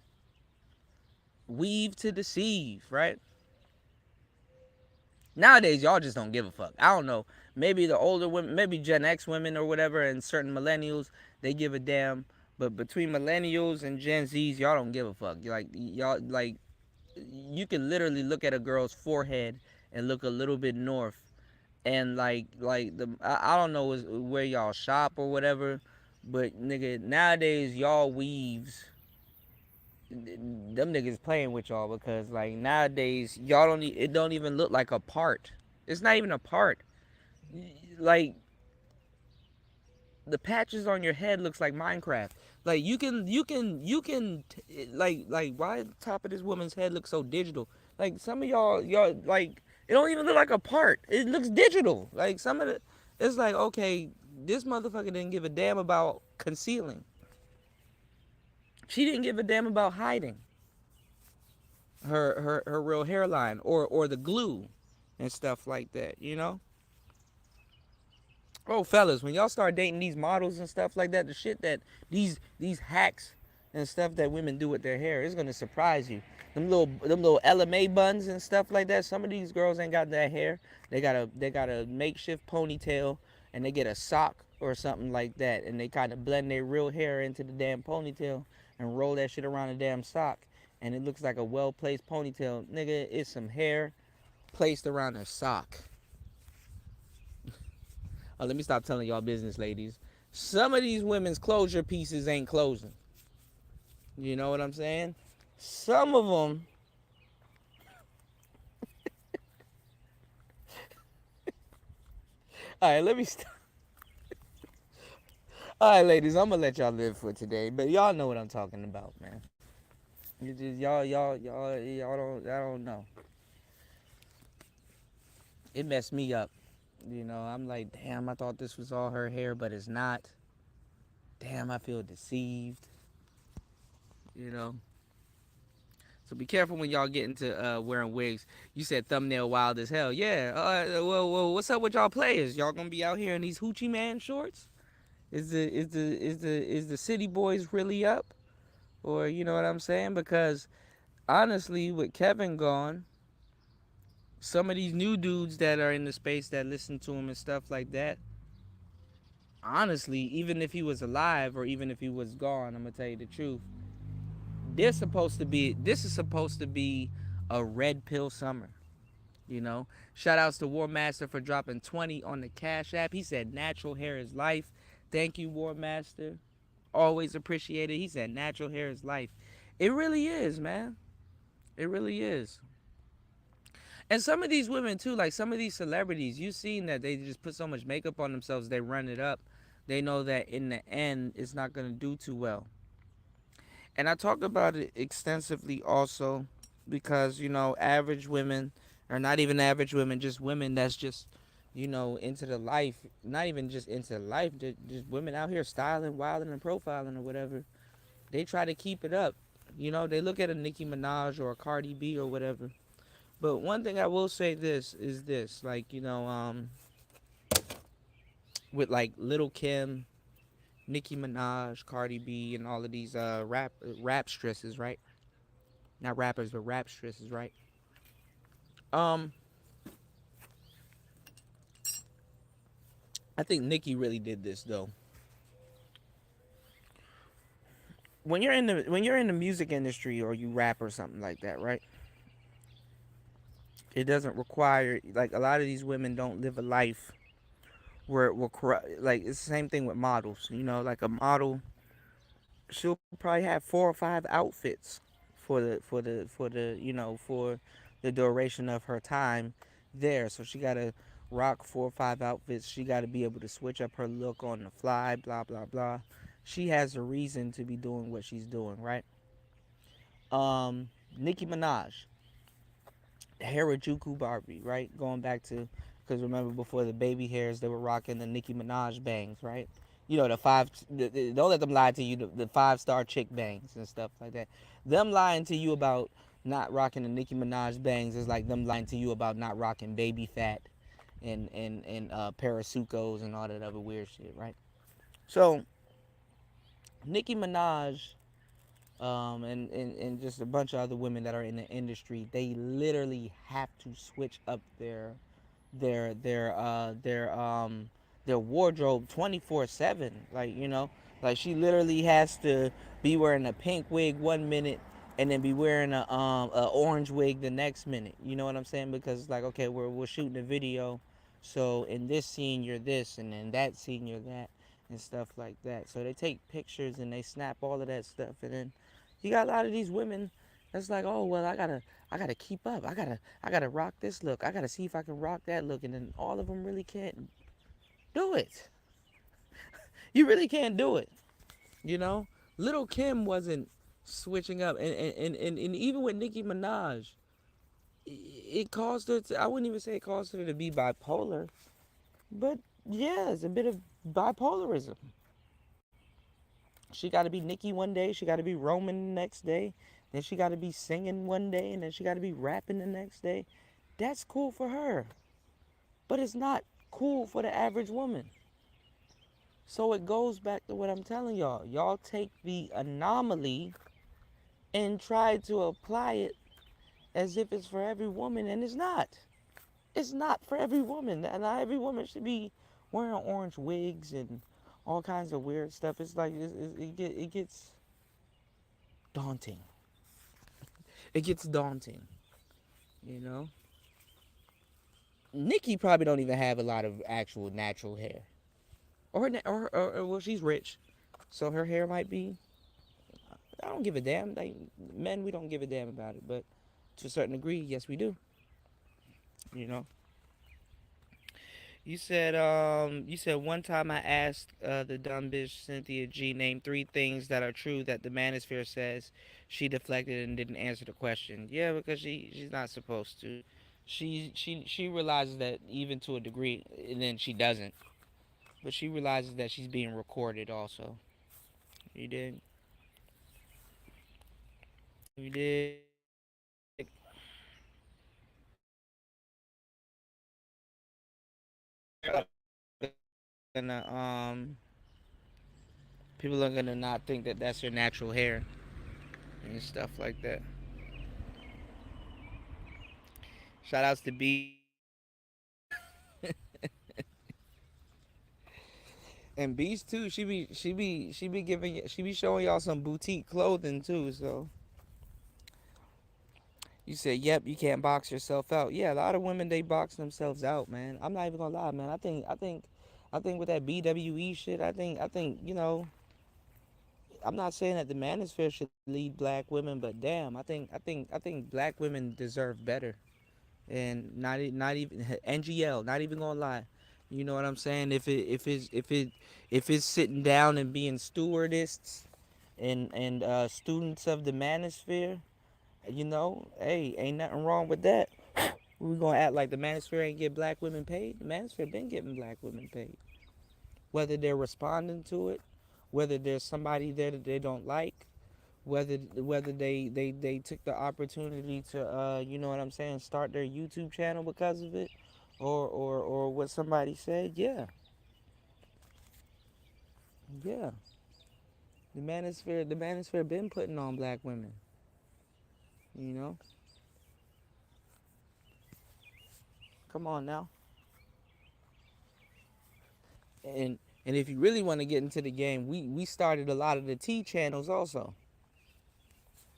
Weave to deceive, right? Nowadays, y'all just don't give a fuck. I don't know. Maybe the older women, maybe Gen X women or whatever, and certain millennials, they give a damn. But between millennials and Gen Zs, y'all don't give a fuck. You can literally look at a girl's forehead and look a little bit north, and I don't know where y'all shop or whatever, but nigga, nowadays y'all weaves, them niggas playing with y'all, because like nowadays y'all it don't even look like a part. It's not even a part. Like, the patches on your head looks like Minecraft. Like, like, why the top of this woman's head looks so digital? Like, some of y'all like, it don't even look like a part. It looks digital. Like, some of the, it's like, okay, this motherfucker didn't give a damn about concealing. She didn't give a damn about hiding her real hairline or the glue and stuff like that. Oh, fellas, when y'all start dating these models and stuff like that, the shit that these hacks and stuff that women do with their hair is gonna surprise you. Them little LMA buns and stuff like that. Some of these girls ain't got that hair. They got a makeshift ponytail, and they get a sock or something like that, and they kind of blend their real hair into the damn ponytail and roll that shit around the damn sock, and it looks like a well placed ponytail. Nigga, it's some hair placed around a sock. Oh, let me stop telling y'all business, ladies. Some of these women's closure pieces ain't closing. You know what I'm saying? Some of them. All right, let me stop. All right, ladies, I'm gonna let y'all live for today, but y'all know what I'm talking about, man. You just y'all don't, I don't know. It messed me up. I'm like, damn, I thought this was all her hair, but it's not. Damn, I feel deceived. You know. So be careful when y'all get into wearing wigs. You said thumbnail wild as hell. Yeah. Well, what's up with y'all players? Y'all gonna be out here in these hoochie man shorts? Is the city boys really up? Or you know what I'm saying? Because honestly, with Kevin gone, some of these new dudes that are in the space that listen to him and stuff like that, honestly, even if he was alive or even if he was gone, I'm gonna tell you the truth. This is supposed to be a red pill summer. Shout outs to War Master for dropping 20 on the Cash App. He said natural hair is life. Thank you, War Master. Always appreciate it. He said natural hair is life. It really is, man. It really is. And some of these women too, like some of these celebrities, you've seen that they just put so much makeup on themselves, they run it up. They know that in the end, it's not gonna do too well. And I talk about it extensively also because, average women, or not even average women, just women that's just, into the life, not even just into the life, just women out here styling, wilding, and profiling or whatever. They try to keep it up. They look at a Nicki Minaj or a Cardi B or whatever. But one thing I will say this is this, like, with like Little Kim, Nicki Minaj, Cardi B, and all of these rap stresses, right? Not rappers, but rap stresses, right? Um, I think Nicki really did this though. When you're in the music industry or you rap or something like that, right? It doesn't require, like, a lot of these women don't live a life where it will like it's the same thing with models. Like a model, she'll probably have 4 or 5 outfits for the duration of her time there. So she gotta rock 4 or 5 outfits. She gotta be able to switch up her look on the fly. Blah blah blah. She has a reason to be doing what she's doing, right? Nicki Minaj, Harajuku Barbie, right? Going back to, because remember before the baby hairs, they were rocking the Nicki Minaj bangs, right? Don't let them lie to you. The 5-star chick bangs and stuff like that. Them lying to you about not rocking the Nicki Minaj bangs is like them lying to you about not rocking baby fat and Parasucos and all that other weird shit, right? So Nicki Minaj, and just a bunch of other women that are in the industry, they literally have to switch up their their uh their um their wardrobe 24/7. Like she literally has to be wearing a pink wig 1 minute and then be wearing a orange wig the next minute. You know what I'm saying? Because it's like, okay, we're shooting a video, so in this scene you're this, and in that scene you're that, and stuff like that. So they take pictures and they snap all of that stuff, and then you got a lot of these women that's like, oh well, I gotta keep up. I gotta rock this look. I gotta see if I can rock that look, and then all of them really can't do it. You really can't do it. You know, Little Kim wasn't switching up, and even with Nicki Minaj, it caused her to. I wouldn't even say it caused her to be bipolar, but yeah, it's a bit of bipolarism. She got to be Nicki one day, she got to be Roman the next day, then she got to be singing one day, and then she got to be rapping the next day. That's cool for her, but it's not cool for the average woman. So it goes back to what I'm telling y'all. Y'all take the anomaly and try to apply it as if it's for every woman, and it's not. It's not for every woman. And not every woman should be wearing orange wigs and all kinds of weird stuff. It's like it gets daunting. It gets daunting, you know. Nikki probably don't even have a lot of actual natural hair, or well, she's rich, so her hair might be. I don't give a damn. Like, men, we don't give a damn about it, but to a certain degree, yes, we do. You know. You said one time I asked the dumb bitch Cynthia G name 3 things that are true that the manosphere says. She deflected and didn't answer the question. Yeah, because she's not supposed to. She realizes that even to a degree, and then she doesn't. But she realizes that she's being recorded also. You did. You did. Gonna people are gonna not think that that's her natural hair and stuff like that. Shout outs to B. And Beast too. She be showing y'all some boutique clothing too. So you said, yep, you can't box yourself out. Yeah, a lot of women, they box themselves out, man. I'm not even gonna lie, man. I think with that BWE shit, I think I'm not saying that the manosphere should lead black women, but damn, I think black women deserve better. and not even NGL, not even gonna lie. You know what I'm saying? If it's sitting down and being stewardess and students of the manosphere, hey, ain't nothing wrong with that. We gonna act like the manosphere ain't get black women paid? The manosphere been getting black women paid. Whether they're responding to it, whether there's somebody there that they don't like, whether they took the opportunity to you know what I'm saying, start their YouTube channel because of it, or what somebody said, yeah. The manosphere been putting on black women, you know. Come on now. And if you really want to get into the game, we started a lot of the T channels also,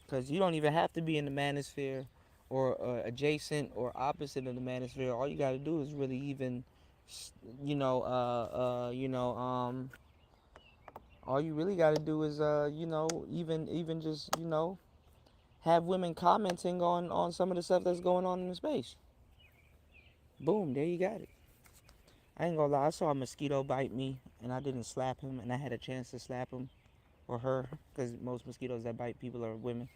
because you don't even have to be in the manosphere or adjacent or opposite of the manosphere. All you got to do is really even, you know, all you really got to do is, even just, have women commenting on some of the stuff that's going on in the space. Boom, there you got it. I ain't gonna lie, I saw a mosquito bite me and I didn't slap him, and I had a chance to slap him or her, because most mosquitoes that bite people are women.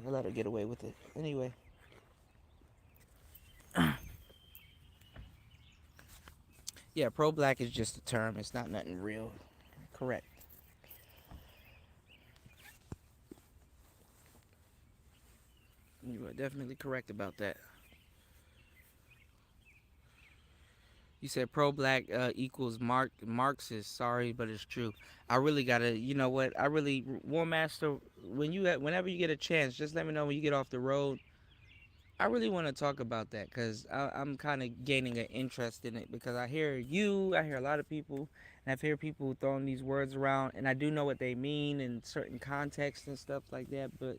I let her get away with it. Anyway, yeah, pro black is just a term. It's not nothing real. Correct. You are definitely correct about that. You said pro black equals Marxist. Sorry, but it's true. I really gotta. You know what? I really, War Master. Whenever you get a chance, just let me know when you get off the road. I really want to talk about that because I'm kind of gaining an interest in it, because I hear a lot of people, and I've heard people throwing these words around, and I do know what they mean in certain contexts and stuff like that, but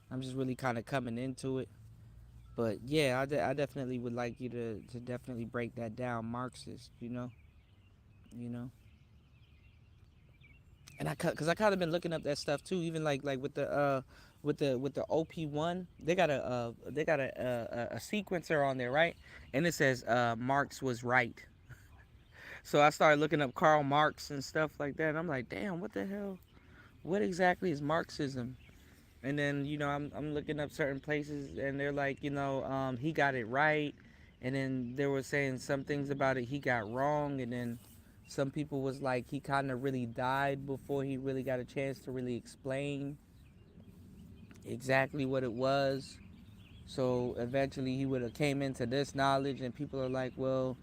I'm just really kind of coming into it. But yeah, I definitely would like you to definitely break that down, Marxist, you know, and because I kind of been looking up that stuff too, even like with the OP1, they got a sequencer on there, right? And it says Marx was right. So I started looking up Karl Marx and stuff like that, and I'm like, damn, what the hell? What exactly is Marxism? And then I'm looking up certain places, and they're like, he got it right, and then they were saying some things about it he got wrong, and then some people was like he kind of really died before he really got a chance to really explain exactly what it was. So eventually he would have came into this knowledge, and people are like, well,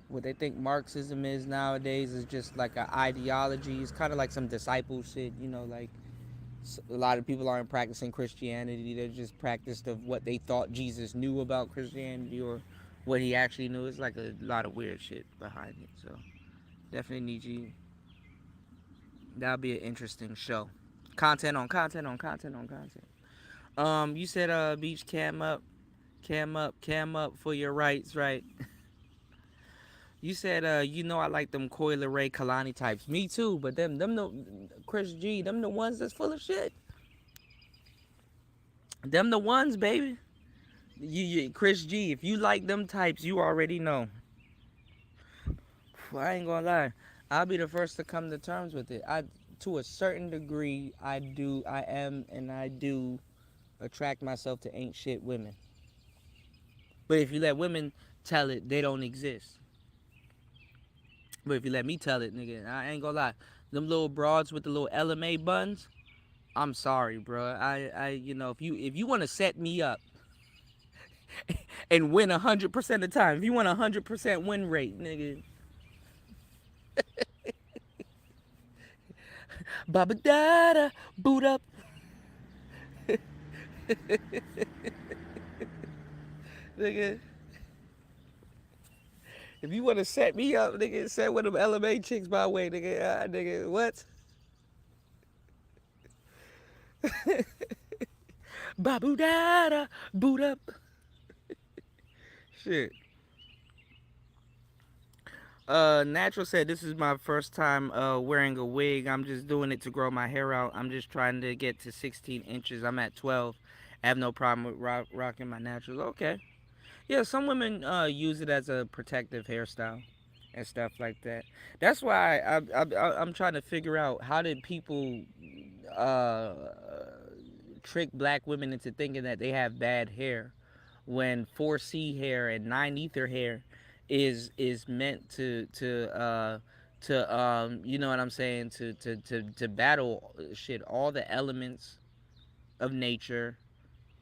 what they think Marxism is nowadays is just like an ideology. It's kind of like some disciple shit, like a lot of people aren't practicing Christianity. They're just practiced of what they thought Jesus knew about Christianity, or what he actually knew. It's like a lot of weird shit behind it. So definitely need you. That'll be an interesting show. Content on content on content on content. You said beach cam up for your rights, right? You said I like them Coil Ray Kalani types. Me too, but them the Chris G, them the ones that's full of shit. Them the ones, baby. Chris G, if you like them types, you already know. I ain't gonna lie. I'll be the first to come to terms with it. To a certain degree, I do attract myself to ain't shit women. But if you let women tell it, they don't exist. But if you let me tell it, nigga, I ain't gonna lie. Them little broads with the little LMA buns, I'm sorry, bro. If you want to set me up and win 100% of the time, if you want 100% win rate, nigga, Baba Dada, boot up. Nigga, if you want to set me up, nigga, set with them LMA chicks by way, nigga. Nigga, what? Babu Dada, boot up. Shit. Natural said this is my first time wearing a wig. I'm just doing it to grow my hair out. I'm just trying to get to 16 inches. I'm at 12. I have no problem with rocking my naturals. Okay. Yeah, some women use it as a protective hairstyle and stuff like that. That's why I'm trying to figure out how did people uh, trick black women into thinking that they have bad hair when 4C hair and 9 ether hair is meant to you know what I'm saying, to battle shit, all the elements of nature,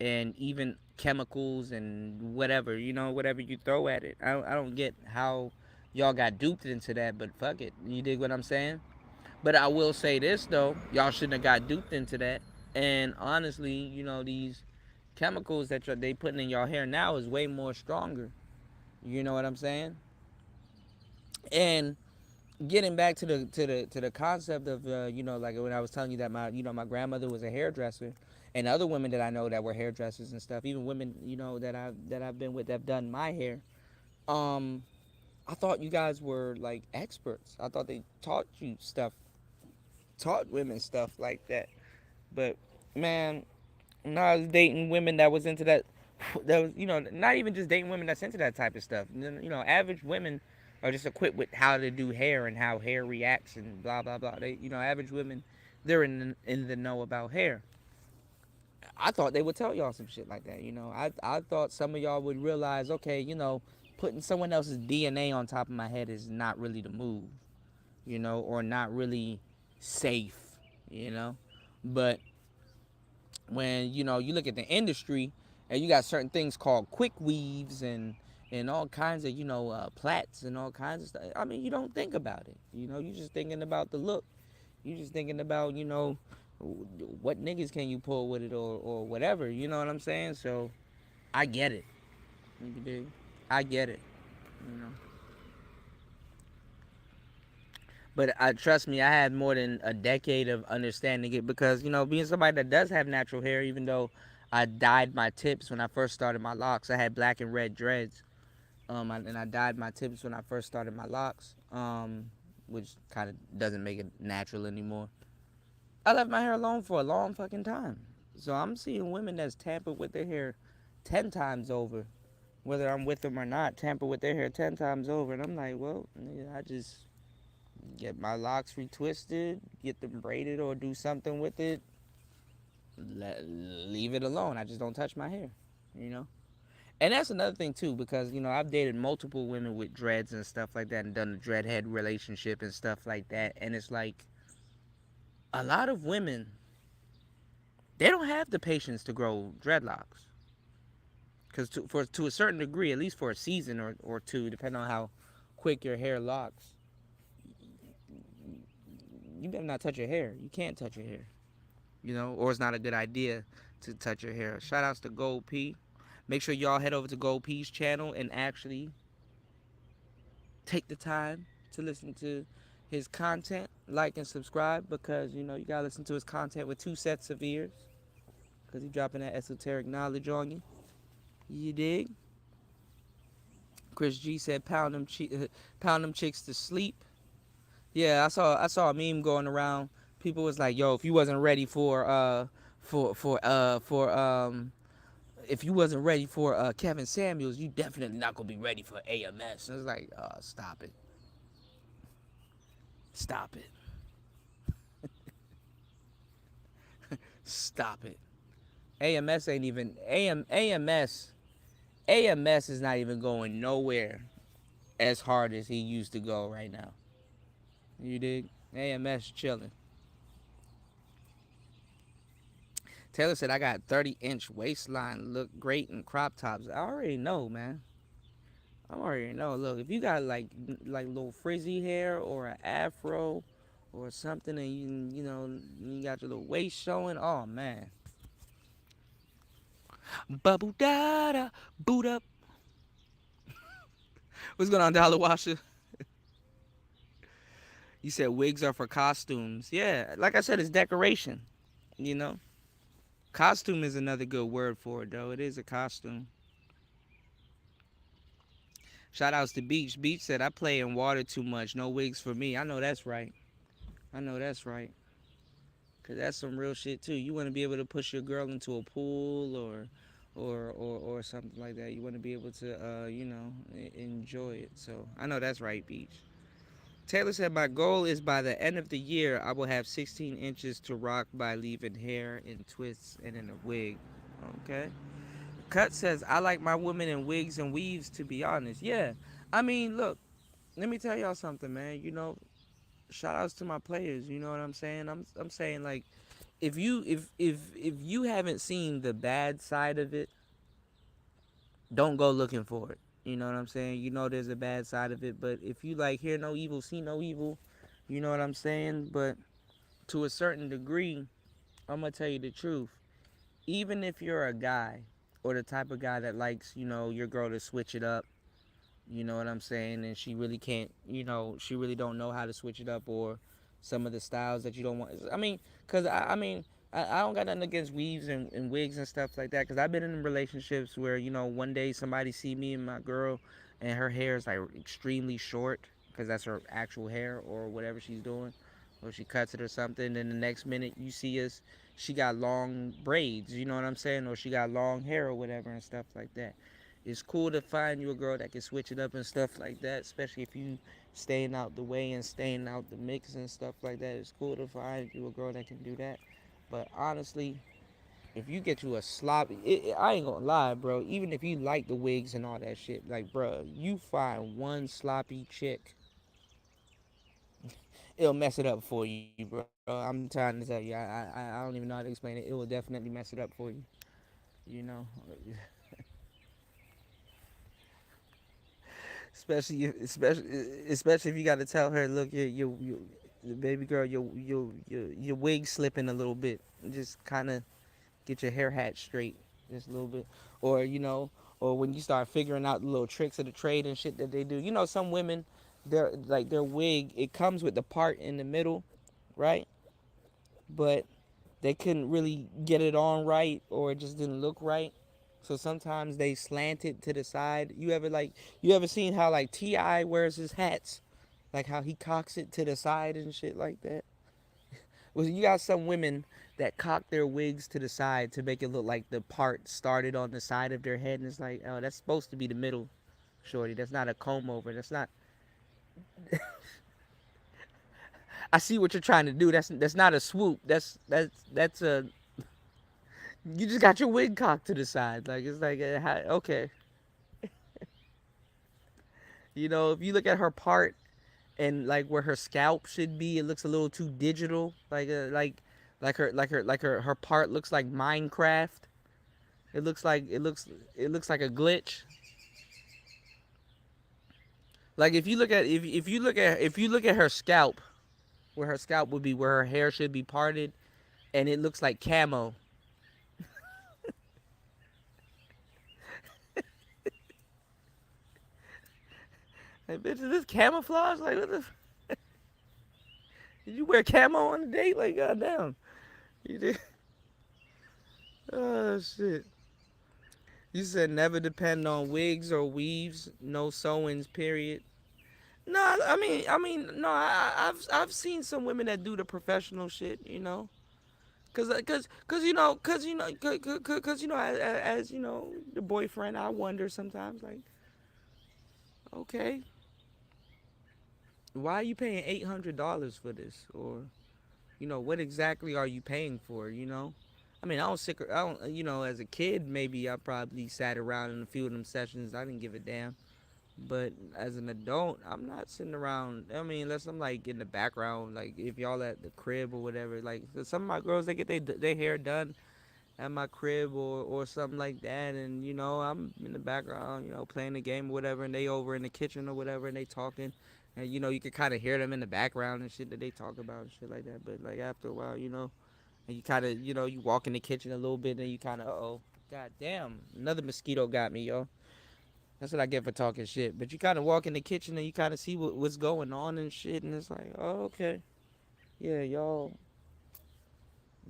and even chemicals and whatever, you know, whatever you throw at it. I don't get how y'all got duped into that, but fuck it. You dig what I'm saying? But I will say this though, y'all shouldn't have got duped into that. And honestly, you know, these chemicals that they putting in your hair now is way more stronger. You know what I'm saying? And getting back to the concept of you know, like when I was telling you that my grandmother was a hairdresser, and other women that I know that were hairdressers and stuff, even women, you know, that I've been with that have done my hair. Um, I thought you guys were like experts. I thought they taught you stuff, taught women stuff like that. But man, when I was dating women that was into that, that was, you know, not even just dating women that's into that type of stuff. You know, average women are just equipped with how to do hair and how hair reacts and blah blah blah. They, you know, average women, they're in the know about hair. I thought they would tell y'all some shit like that. You know, I thought some of y'all would realize, okay, you know, putting someone else's DNA on top of my head is not really the move, you know, or not really safe, you know. But when, you know, you look at the industry and you got certain things called quick weaves and all kinds of, you know, plaits and all kinds of stuff. I mean, you don't think about it. You know, you just thinking about the look. You just thinking about, you know, what niggas can you pull with it, or whatever. You know what I'm saying? So I get it. You dig? I get it. You know. But trust me, I had more than a decade of understanding it because, you know, being somebody that does have natural hair, even though I dyed my tips when I first started my locks, I had black and red dreads. And I dyed my tips when I first started my locks, which kind of doesn't make it natural anymore. I left my hair alone for a long fucking time. So I'm seeing women that's tampered with their hair 10 times over, whether I'm with them or not, tamper with their hair 10 times over. And I'm like, well, nigga, I just get my locks retwisted, get them braided, or do something with it. Leave it alone. I just don't touch my hair, you know? And that's another thing, too, because, you know, I've dated multiple women with dreads and stuff like that and done the dreadhead relationship and stuff like that. And it's like, a lot of women, they don't have the patience to grow dreadlocks. Because to a certain degree, at least for a season or two, depending on how quick your hair locks, you better not touch your hair. You can't touch your hair, you know, or it's not a good idea to touch your hair. Shout outs to Gold P. Make sure y'all head over to Gold P's channel and actually take the time to listen to his content, like and subscribe, because, you know, you gotta listen to his content with two sets of ears, because he's dropping that esoteric knowledge on you. You dig? Chris G said, pound them chicks to sleep. Yeah, I saw a meme going around. People was like, "Yo, if you wasn't ready for if you wasn't ready for Kevin Samuels, you definitely not gonna be ready for AMS." And it's like, stop it, stop it, stop it. AMS ain't even AMS is not even going nowhere as hard as he used to go right now. You dig? AMS chilling. Taylor said, I got 30-inch waistline, look great in crop tops. I already know, man. I already know. Look, if you got like little frizzy hair or an afro or something, and you know, you got your little waist showing, oh man. Bubble da da, boot up. What's going on, Dollar Washer? You said wigs are for costumes. Yeah, like I said, it's decoration. You know, costume is another good word for it, though. It is a costume. Shout outs to Beach. Beach said, I play in water too much. No wigs for me. I know that's right. I know that's right. Because that's some real shit, too. You want to be able to push your girl into a pool or something like that. You want to be able to enjoy it. So I know that's right, Beach. Taylor said, "My goal is by the end of the year, I will have 16 inches to rock by leaving hair in twists and in a wig." Okay. Cut says, "I like my women in wigs and weaves, to be honest." Yeah. I mean, look, let me tell y'all something, man. Shout outs to my players. You know what I'm saying? I'm saying, like, if you haven't seen the bad side of it, don't go looking for it. You know what I'm saying? You know there's a bad side of it, but if you like hear no evil, see no evil, you know what I'm saying? But to a certain degree, I'm gonna tell you the truth. Even if you're a guy or the type of guy that likes, your girl to switch it up, you know what I'm saying, and she really can't, she really don't know how to switch it up, or some of the styles that you don't want. I mean, cause I don't got nothing against weaves and wigs and stuff like that. Cause I've been in relationships where one day somebody see me and my girl, and her hair is like extremely short, cause that's her actual hair or whatever she's doing, or she cuts it or something. Then the next minute you see us, she got long braids. You know what I'm saying, or she got long hair or whatever and stuff like that. It's cool to find you a girl that can switch it up and stuff like that, especially if you staying out the way and staying out the mix and stuff like that. It's cool to find you a girl that can do that. But honestly, if you get you a sloppy, I ain't gonna lie, bro. Even if you like the wigs and all that shit, like, bro, you find one sloppy chick, it'll mess it up for you, bro. I'm trying to tell you, I don't even know how to explain it. It will definitely mess it up for you. You know, especially if you got to tell her, look, your baby girl, your wig slipping a little bit. Just kind of get your hair hat straight, just a little bit, or or when you start figuring out the little tricks of the trade and shit that they do. Some women, their wig, it comes with the part in the middle, right? But they couldn't really get it on right, or it just didn't look right. So sometimes they slant it to the side. You ever seen how like Ti wears his hats, like how he cocks it to the side and shit like that? Well, you got some women that cock their wigs to the side to make it look like the part started on the side of their head, and it's like, oh, that's supposed to be the middle, shorty. That's not a comb over. That's not. I see what you're trying to do. That's not a swoop. That's a. You just got your wig cocked to the side. Like, it's like, okay. If you look at her part and like where her scalp should be, it looks a little too digital. Like her part looks like Minecraft. It looks like a glitch. Like if you look at her scalp, where her scalp would be, where her hair should be parted, and it looks like camo. Like, bitch, is this camouflage? Like, what the? Did you wear camo on a date? Like, goddamn. You did. Oh shit. You said never depend on wigs or weaves, no sewings, period. No, no. I've seen some women that do the professional shit. As the boyfriend, I wonder sometimes, like, okay, why are you paying $800 for this, or what exactly are you paying for? I mean, I don't, as a kid, maybe I probably sat around in a few of them sessions. I didn't give a damn. But as an adult, I'm not sitting around. I mean, unless I'm like in the background, like if y'all at the crib or whatever. Like, some of my girls, they get their hair done at my crib or something like that, and I'm in the background, playing the game or whatever, and they over in the kitchen or whatever, and they talking, and you can kind of hear them in the background and shit that they talk about and shit like that. But like after a while, and you kind of you walk in the kitchen a little bit, and you kind of, oh, god damn, another mosquito got me, yo. That's what I get for talking shit. But you kind of walk in the kitchen and you kind of see what's going on and shit, and it's like, oh, okay, yeah, y'all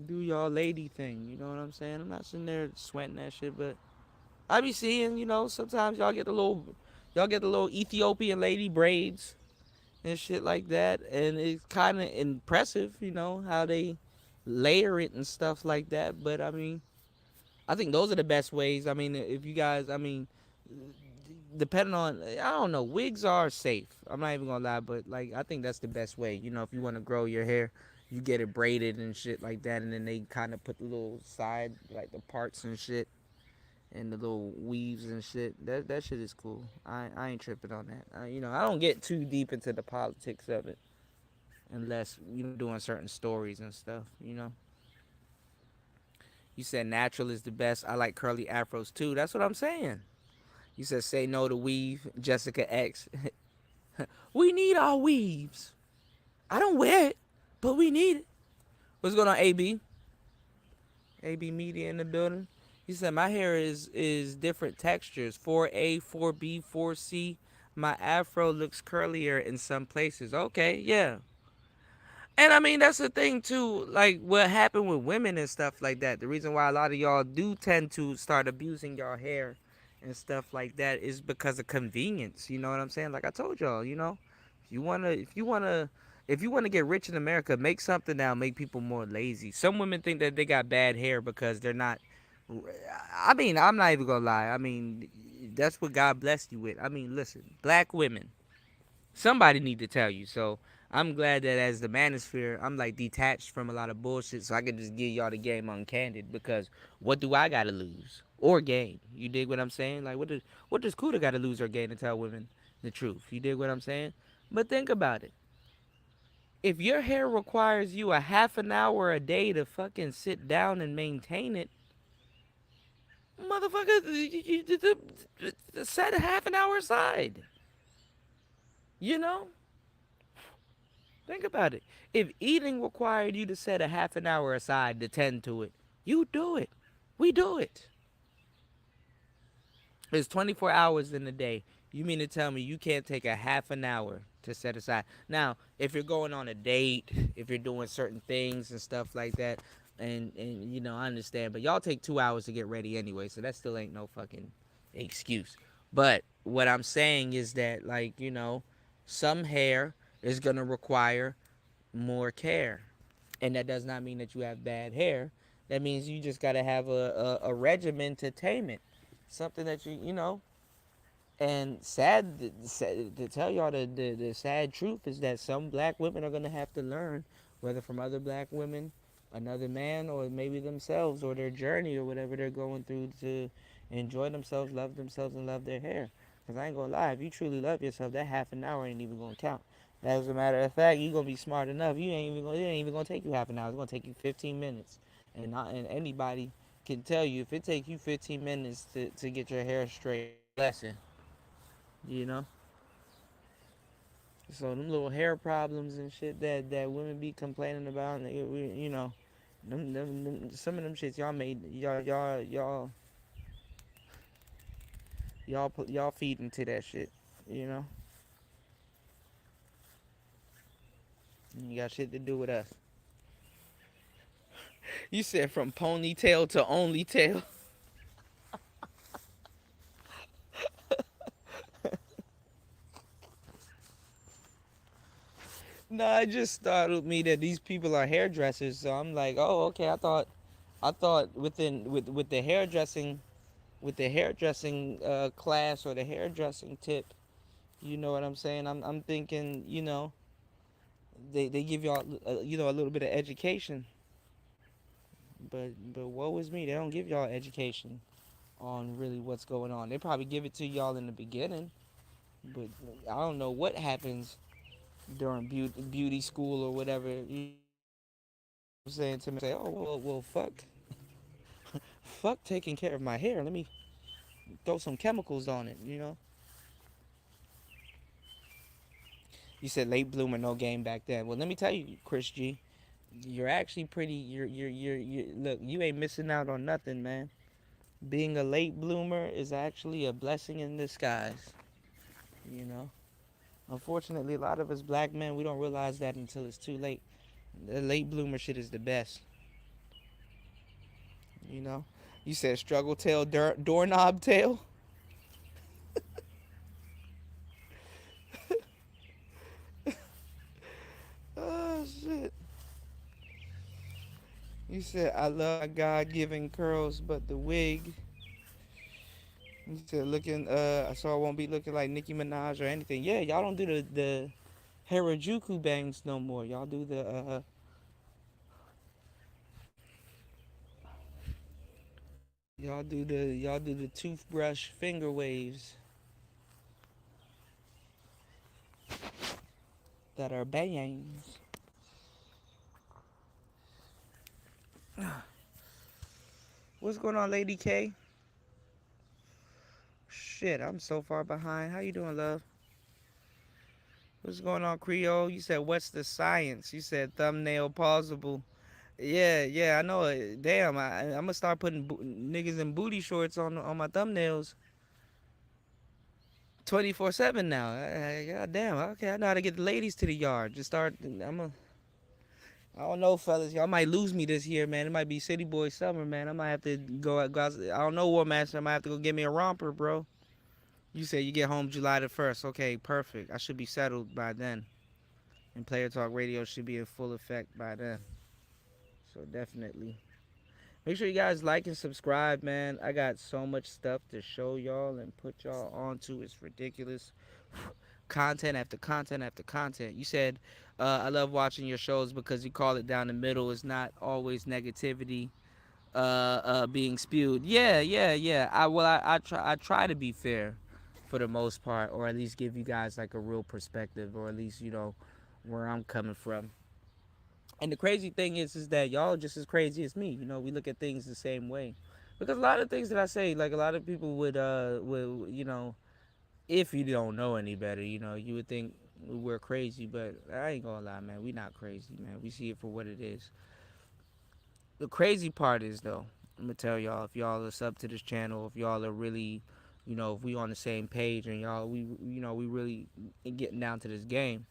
do y'all lady thing. You know what I'm saying? I'm not sitting there sweating that shit, but I be seeing, sometimes y'all get the little Ethiopian lady braids and shit like that, and it's kind of impressive, how they layer it and stuff like that. But I mean, I think those are the best ways. I mean, if you guys, I mean, depending on, I don't know, wigs are safe. I'm not even gonna lie, but like, I think that's the best way. You know, if you want to grow your hair, you get it braided and shit like that, and then they kind of put the little side, like the parts and shit, and the little weaves and shit. That shit is cool. I ain't tripping on that. You know, I don't get too deep into the politics of it unless you know doing certain stories and stuff. You know. You said natural is the best. I like curly afros too. That's what I'm saying. You said say no to weave. Jessica X. We need our weaves. I don't wear it, but we need it. What's going on, AB? AB Media in the building. He said my hair is different textures. 4A, 4B, 4C. My afro looks curlier in some places. Okay, yeah. And I mean that's the thing too, like what happened with women and stuff like that. The reason why a lot of y'all do tend to start abusing y'all hair and stuff like that is because of convenience. You know what I'm saying? Like I told y'all, you know, if you wanna get rich in America, make something that'll make people more lazy. Some women think that they got bad hair because they're not. I mean, I'm not even gonna lie. I mean, that's what God blessed you with. I mean, listen, black women, somebody need to tell you. So I'm glad that as the manosphere, I'm like detached from a lot of bullshit, so I can just give y'all the game uncandid. Because what do I gotta lose or gain? You dig what I'm saying? Like what does Kuda gotta lose or gain to tell women the truth? You dig what I'm saying? But think about it. If your hair requires you a half an hour a day to fucking sit down and maintain it, motherfucker, set a half an hour aside. You know? Think about it. If eating required you to set a half an hour aside to tend to it, you do it. We do it. There's 24 hours in a day. You mean to tell me you can't take a half an hour to set aside? Now, if you're going on a date, if you're doing certain things and stuff like that, and you know, I understand, but y'all take 2 hours to get ready anyway, so that still ain't no fucking excuse. But what I'm saying is that, like, you know, some hair is gonna require more care. And that does not mean that you have bad hair. That means you just got to have a regimen to tame it. Something that you know. And sad to tell y'all the sad truth is that some black women are going to have to learn, whether from other black women, another man, or maybe themselves, or their journey, or whatever they're going through to enjoy themselves, and love their hair. Because I ain't going to lie, if you truly love yourself, that half an hour ain't even going to count. As a matter of fact, you're going to be smart enough. It ain't even going to take you half an hour. It's going to take you 15 minutes. And anybody can tell you, if it takes you 15 minutes to get your hair straight, lesson, you know? So them little hair problems and shit that women be complaining about, and you know, some of them shits y'all made, y'all feed into that shit, you know? You got shit to do with us. You said from ponytail to only tail. No, it just startled me that these people are hairdressers. So I'm like, oh, okay. I thought with the hairdressing, class or the hairdressing tip, you know what I'm saying? I'm thinking, you know, they give y'all, you know, a little bit of education. But woe is me. They don't give y'all education on really what's going on. They probably give it to y'all in the beginning, but I don't know what happens during beauty school or whatever. You know what I'm saying to me, say, oh well, fuck taking care of my hair. Let me throw some chemicals on it. You know. You said late bloomer, no game back then. Well, let me tell you, Chris G, you're actually pretty. You're look. You ain't missing out on nothing, man. Being a late bloomer is actually a blessing in disguise. You know. Unfortunately, a lot of us black men, we don't realize that until it's too late. The late bloomer shit is the best. You know. You said struggle tail, doorknob tail. Oh shit. You said I love my God-given curls, but the wig. You said looking. So I won't be looking like Nicki Minaj or anything. Yeah, y'all don't do the Harajuku bangs no more. Y'all do the y'all do the toothbrush finger waves that are bangs. What's going on, Lady K? Shit, I'm so far behind. How you doing, love? What's going on, Creole? You said what's the science? You said thumbnail pausable. Yeah, yeah, I know it. Damn, I'm gonna start putting niggas in booty shorts on my thumbnails 24/7 now. God damn. Okay, I know how to get the ladies to the yard. Just start. I don't know, fellas. Y'all might lose me this year, man. It might be City Boy summer, man. I might have to go out. I don't know, War Master. I might have to go get me a romper, bro. You said you get home July the 1st. Okay, perfect. I should be settled by then. And Player Talk Radio should be in full effect by then. So definitely. Make sure you guys like and subscribe, man. I got so much stuff to show y'all and put y'all onto. It's ridiculous. Content after content after content. You said, I love watching your shows because you call it down the middle. It's not always negativity being spewed. Yeah, yeah, yeah. I try to be fair for the most part, or at least give you guys like a real perspective, or at least where I'm coming from. And the crazy thing is that y'all are just as crazy as me. We look at things the same way. Because a lot of things that I say, like a lot of people would if you don't know any better, you would think we're crazy. But I ain't gonna lie, man, we not crazy, man. We see it for what it is. The crazy part is though, I'm gonna tell y'all, if y'all are sub to this channel, if y'all are really, if we on the same page and y'all, we really getting down to this game.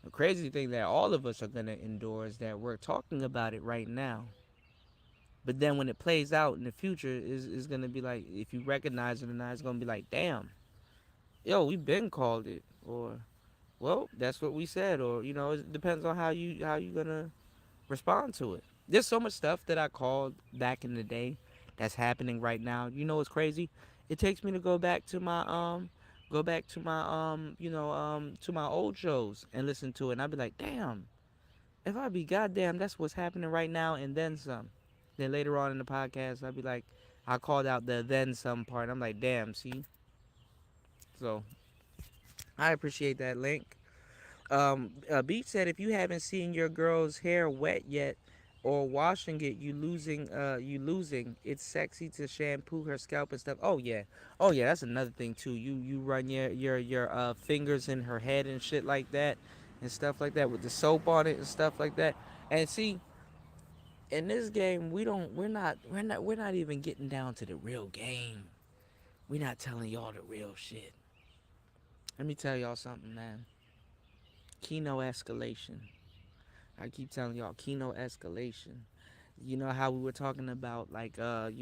The crazy thing that all of us are gonna endure is that we're talking about it right now. But then when it plays out in the future, is gonna be like, if you recognize it or not, it's gonna be like, damn, yo, we been called it, or well, that's what we said, or it depends on how you gonna respond to it. There's so much stuff that I called back in the day that's happening right now. You know what's crazy? It takes me to go back to my old shows and listen to it, and I'd be like, damn, if I be goddamn, that's what's happening right now, and then some. Then later on in the podcast, I'd be like, I called out the then some part. I'm like, damn, see. So I appreciate that link. Beach said, if you haven't seen your girl's hair wet yet or washing it, you losing. It's sexy to shampoo her scalp and stuff. Oh yeah, that's another thing too. You run your fingers in her head and shit like that and stuff like that with the soap on it and stuff like that. And see, in this game, we're not even getting down to the real game. We're not telling y'all the real shit. Let me tell y'all something, man. Kino escalation. I keep telling y'all, Kino escalation. You know how we were talking about, like, the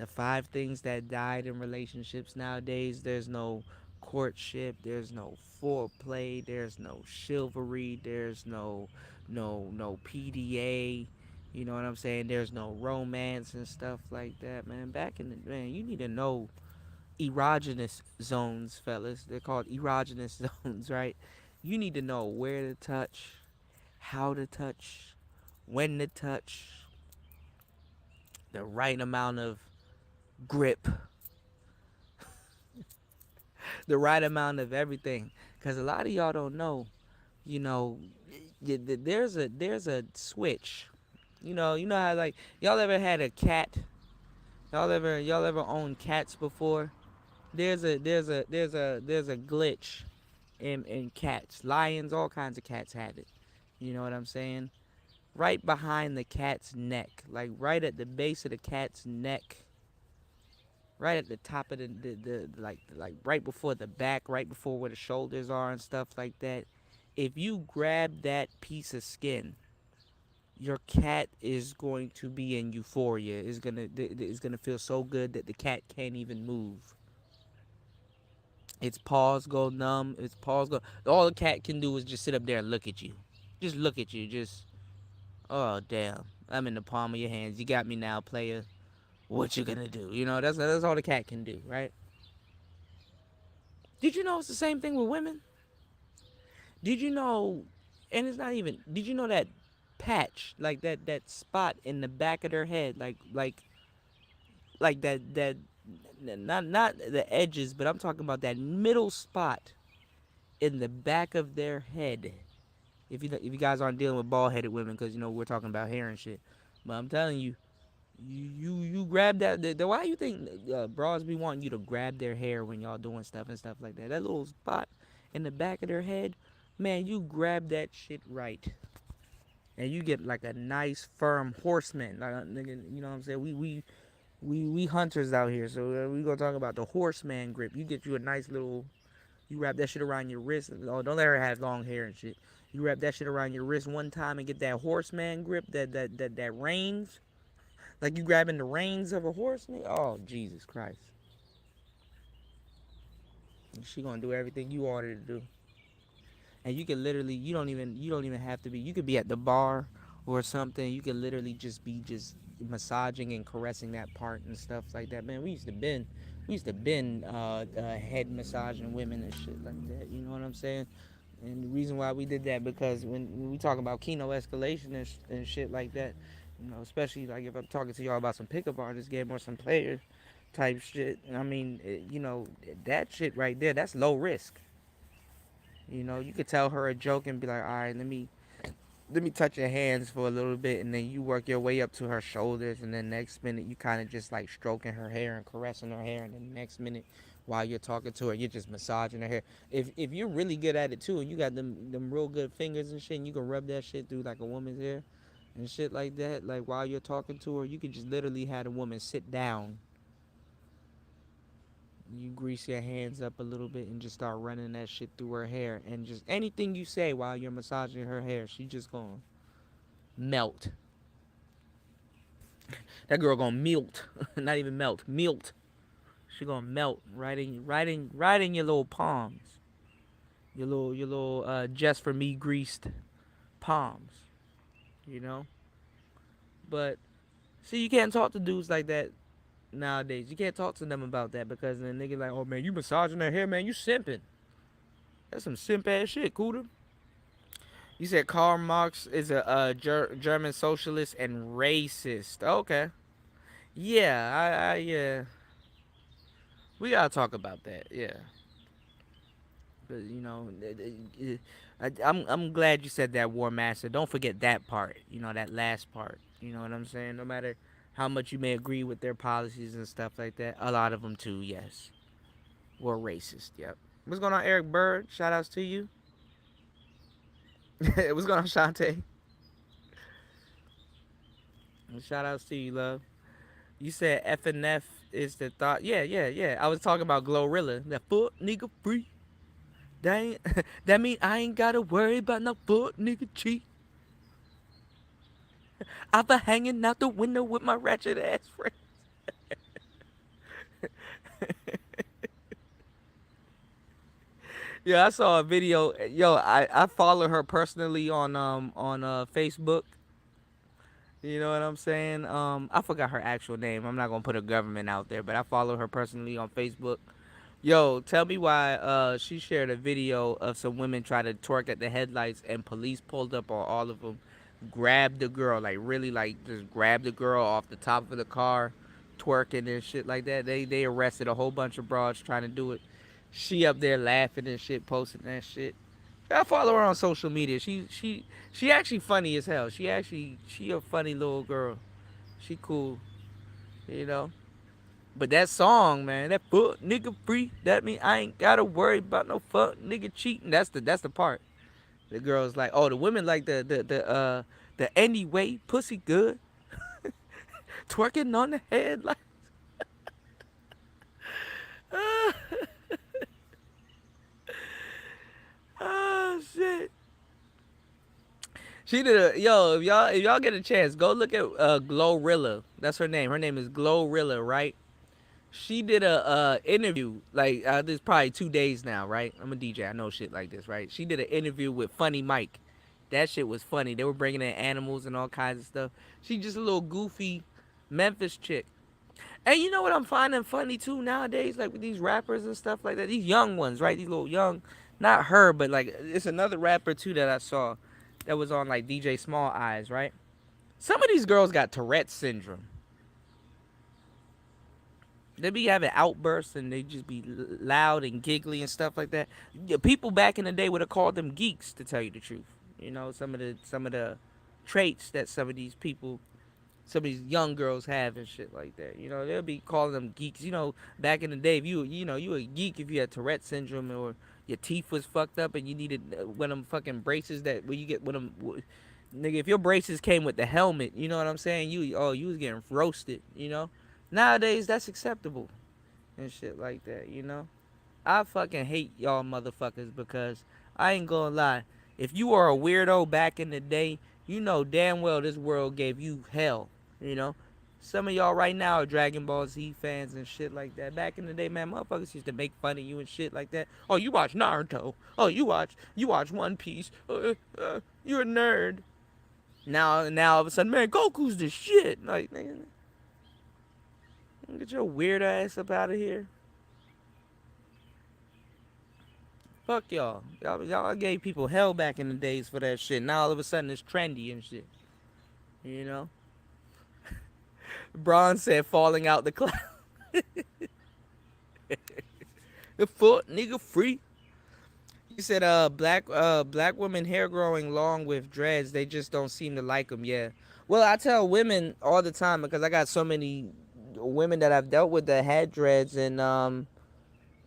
5 things that died in relationships nowadays. There's no courtship. There's no foreplay. There's no chivalry. There's no PDA. You know what I'm saying? There's no romance and stuff like that, man. Back in the man, you need to know erogenous zones, fellas. They're called erogenous zones, right? You need to know where to touch, how to touch, when to touch, the right amount of grip, the right amount of everything. Cause a lot of y'all don't know, you know, there's a switch. You know how, like, y'all ever had a cat? Y'all ever owned cats before? There's a glitch in cats. Lions, all kinds of cats have it. You know what I'm saying? Right behind the cat's neck, like right at the base of the cat's neck, right at the top of the like right before the back, right before where the shoulders are and stuff like that. If you grab that piece of skin, your cat is going to be in euphoria. It's gonna feel so good that the cat can't even move. Its paws go numb. Its paws go. All the cat can do is just sit up there and look at you. Just look at you. Just, oh damn. I'm in the palm of your hands. You got me now, player. What you gonna do? You know, that's all the cat can do, right? Did you know it's the same thing with women? Did you know, and it's not even, did you know that patch, like that spot in the back of their head, like that not the edges, but I'm talking about that middle spot in the back of their head. If you guys aren't dealing with bald headed women, because you know we're talking about hair and shit, but I'm telling you, you grab that. Why you think bras be wanting you to grab their hair when y'all doing stuff and stuff like that? That little spot in the back of their head, man, you grab that shit right, and you get like a nice firm horseman. Like nigga, you know what I'm saying? We hunters out here, so we gonna talk about the horseman grip. You get you a nice little. You wrap that shit around your wrist. Oh, don't let her have long hair and shit. You wrap that shit around your wrist one time and get that horseman grip, that reins. Like you grabbing the reins of a horse, nigga. Oh, Jesus Christ. She gonna do everything you want her to do. And you can literally, you don't even have to be. You could be at the bar or something. You could literally just be just massaging and caressing that part and stuff like that. Man, we used to been head massaging women and shit like that. You know what I'm saying? And the reason why we did that because when we talk about Kino escalation and shit like that, you know, especially like if I'm talking to y'all about some pickup artists, game or some players type shit. I mean, you know, that shit right there, that's low risk. You know, you could tell her a joke and be like, all right, let me touch your hands for a little bit, and then you work your way up to her shoulders, and then next minute you kind of just like stroking her hair and caressing her hair, and then next minute while you're talking to her, you're just massaging her hair. If you're really good at it too, and you got them real good fingers and shit, and you can rub that shit through like a woman's hair and shit like that, like while you're talking to her, you could just literally have a woman sit down. You grease your hands up a little bit and just start running that shit through her hair, and just anything you say while you're massaging her hair, she just gonna melt. That girl gonna melt, not even melt, melt. She gonna melt right in your little palms, your little just for me greased palms, you know. But see, you can't talk to dudes like that nowadays. You can't talk to them about that because then nigga like, oh man, you massaging their hair, man, you simping. That's some simp ass shit, Cooter. You said Karl Marx is a German socialist and racist. Okay. Yeah, yeah. We gotta talk about that. Yeah. But you know, I'm glad you said that, War Master. Don't forget that part. You know, that last part. You know what I'm saying? No matter how much you may agree with their policies and stuff like that, a lot of them too, yes, were racist. Yep. What's going on, Eric Bird? Shout outs to you. What's going on, Shantae? Shout outs to you, love. You said FNF is the thought. Yeah, yeah, yeah. I was talking about Glorilla. That foot nigga free. That ain't, that mean I ain't gotta worry about no foot nigga cheat. I been hanging out the window with my ratchet ass friend. Yeah, I saw a video. Yo, I follow her personally on Facebook. You know what I'm saying? I forgot her actual name. I'm not gonna put a government out there, but I follow her personally on Facebook. Yo, tell me why she shared a video of some women trying to twerk at the headlights and police pulled up on all of them, grabbed the girl, like really like just grabbed the girl off the top of the car, twerking and shit like that. They arrested a whole bunch of broads trying to do it. She up there laughing and shit, posting that shit. I follow her on social media. She actually funny as hell. She a funny little girl. She cool, you know. But that song, man, that fuck nigga free, that mean I ain't gotta worry about no fuck nigga cheating. That's the part. The girl's like, oh, the women like the anyway pussy good, twerking on the head like. Oh shit. She did a yo. If y'all get a chance, go look at Glorilla. That's her name. Her name is Glorilla, right? She did a interview like this probably 2 days now, right? I'm a DJ. I know shit like this, right? She did an interview with Funny Mike. That shit was funny. They were bringing in animals and all kinds of stuff. She just a little goofy Memphis chick. And you know what I'm finding funny too nowadays, like with these rappers and stuff like that, these young ones, right? These little young, not her, but like it's another rapper too that I saw that was on like DJ Small Eyes, right? Some of these girls got Tourette's syndrome. They be having outbursts and they just be loud and giggly and stuff like that. Yeah, people back in the day would have called them geeks, to tell you the truth. You know, some of the traits that some of these young girls have and shit like that. You know, they'll be calling them geeks. You know, back in the day, if you were a geek if you had Tourette syndrome or your teeth was fucked up and you needed one of them fucking braces that where you get one of them. Nigga, if your braces came with the helmet, you know what I'm saying? You was getting roasted. You know, nowadays that's acceptable and shit like that. You know, I fucking hate y'all motherfuckers because I ain't gonna lie. If you were a weirdo back in the day, you know damn well this world gave you hell. You know, some of y'all right now are Dragon Ball Z fans and shit like that. Back in the day, man, motherfuckers used to make fun of you and shit like that. Oh, you watch Naruto. Oh, you watch One Piece. You're a nerd. Now all of a sudden, man, Goku's the shit. Like, nigga, get your weird ass up out of here. Fuck y'all. Y'all gave people hell back in the days for that shit. Now all of a sudden it's trendy and shit. You know? Braun said falling out the cloud. The foot nigga free. He said black women hair growing long with dreads, they just don't seem to like them. Yeah. Well, I tell women all the time because I got so many women that I've dealt with that had dreads and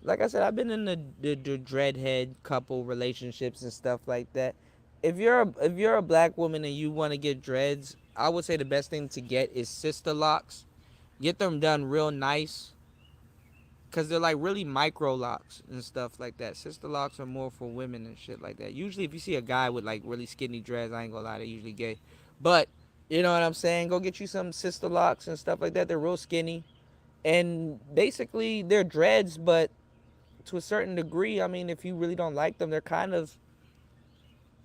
like I said, I've been in the dreadhead couple relationships and stuff like that. If you're a black woman and you want to get dreads, I would say the best thing to get is sister locks. Get them done real nice, cause they're like really micro locks and stuff like that. Sister locks are more for women and shit like that. Usually, if you see a guy with like really skinny dreads, I ain't gonna lie, they're usually gay. But you know what I'm saying? Go get you some sister locks and stuff like that. They're real skinny, and basically they're dreads, but to a certain degree, I mean, if you really don't like them, they're kind of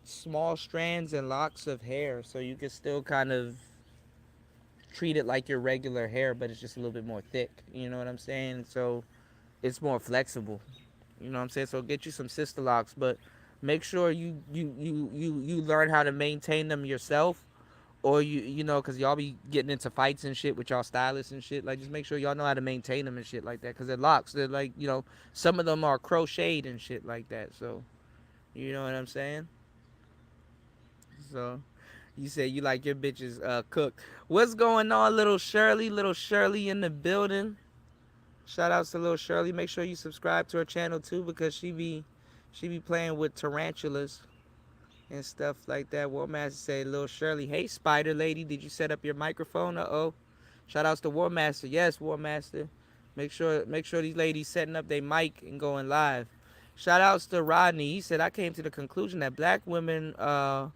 small strands and locks of hair, so you can still kind of treat it like your regular hair, but it's just a little bit more thick. You know what I'm saying? So it's more flexible. You know what I'm saying? So get you some sister locks, but make sure you learn how to maintain them yourself, or because y'all be getting into fights and shit with y'all stylists and shit. Like, just make sure y'all know how to maintain them and shit like that, because they're locks. They're like, some of them are crocheted and shit like that. So, you know what I'm saying? So, you say you like your bitches cooked. What's going on, little Shirley? Little Shirley in the building. Shout outs to little Shirley. Make sure you subscribe to her channel too, because she be playing with tarantulas and stuff like that. War Master say, little Shirley, hey Spider Lady, did you set up your microphone? Uh-oh. Shout outs to War Master. Yes, War Master. Make sure these ladies setting up their mic and going live. Shout outs to Rodney. He said, I came to the conclusion that black women gonna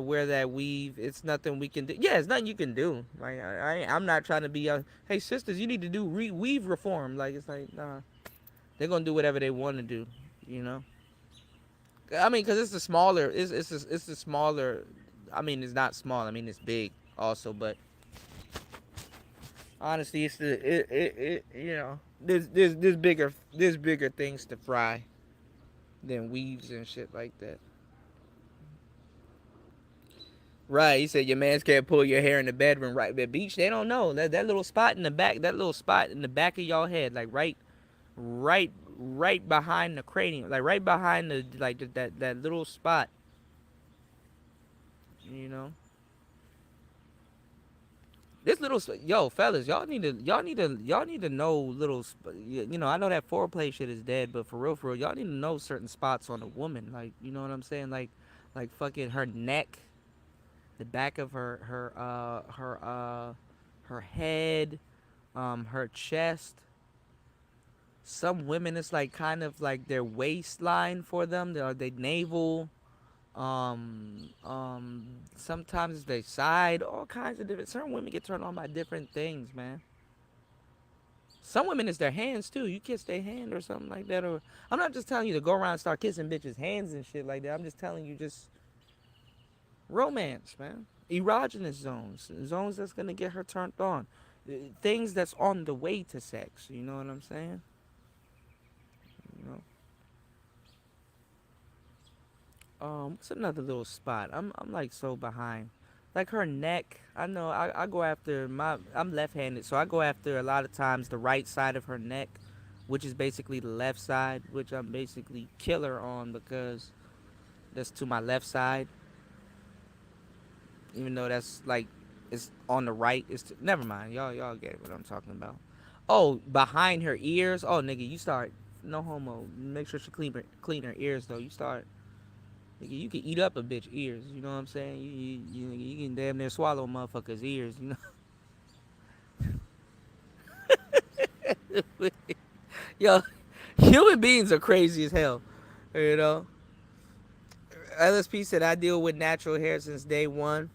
wear that weave. It's nothing we can do. Yeah, it's nothing you can do. Like, I'm not trying to be hey sisters, you need to do weave reform. Like, it's like, nah, they're gonna do whatever they want to do, you know. I mean, because it's the smaller, it's the smaller. I mean, it's not small. I mean, it's big also, but honestly, it's there's bigger things to fry than weaves and shit like that. Right, he said your mans can't pull your hair in the bedroom. Right, but beach, they don't know that little spot in the back, that little spot in the back of y'all head, like right behind the cranium, like right behind the that little spot. You know, this little yo fellas, y'all need to know little. I know that foreplay shit is dead, but for real, y'all need to know certain spots on a woman. Like, you know what I'm saying? Like fucking her neck, the back of her head, her chest. Some women, it's like kind of like their waistline for them, they navel. Sometimes it's their side, all kinds of different. Certain women get turned on by different things, man. Some women it's their hands too. You kiss their hand or something like that. Or I'm not just telling you to go around and start kissing bitches' hands and shit like that. I'm just telling you just romance, man. Erogenous zones, zones that's gonna get her turned on, things that's on the way to sex. You know what I'm saying? You know. What's another little spot? I'm like so behind. Like her neck. I know I go after I'm left-handed, so I go after a lot of times the right side of her neck, which is basically the left side, which I'm basically killer on because that's to my left side. Even though that's like it's on the right. Never mind. Y'all get what I'm talking about. Oh, behind her ears. Oh, nigga, you start no homo. Make sure she clean her ears though. You start. Nigga, you can eat up a bitch ears. You know what I'm saying? You can damn near swallow a motherfucker's ears. You know. Yo, human beings are crazy as hell. You know. LSP said I deal with natural hair since day one.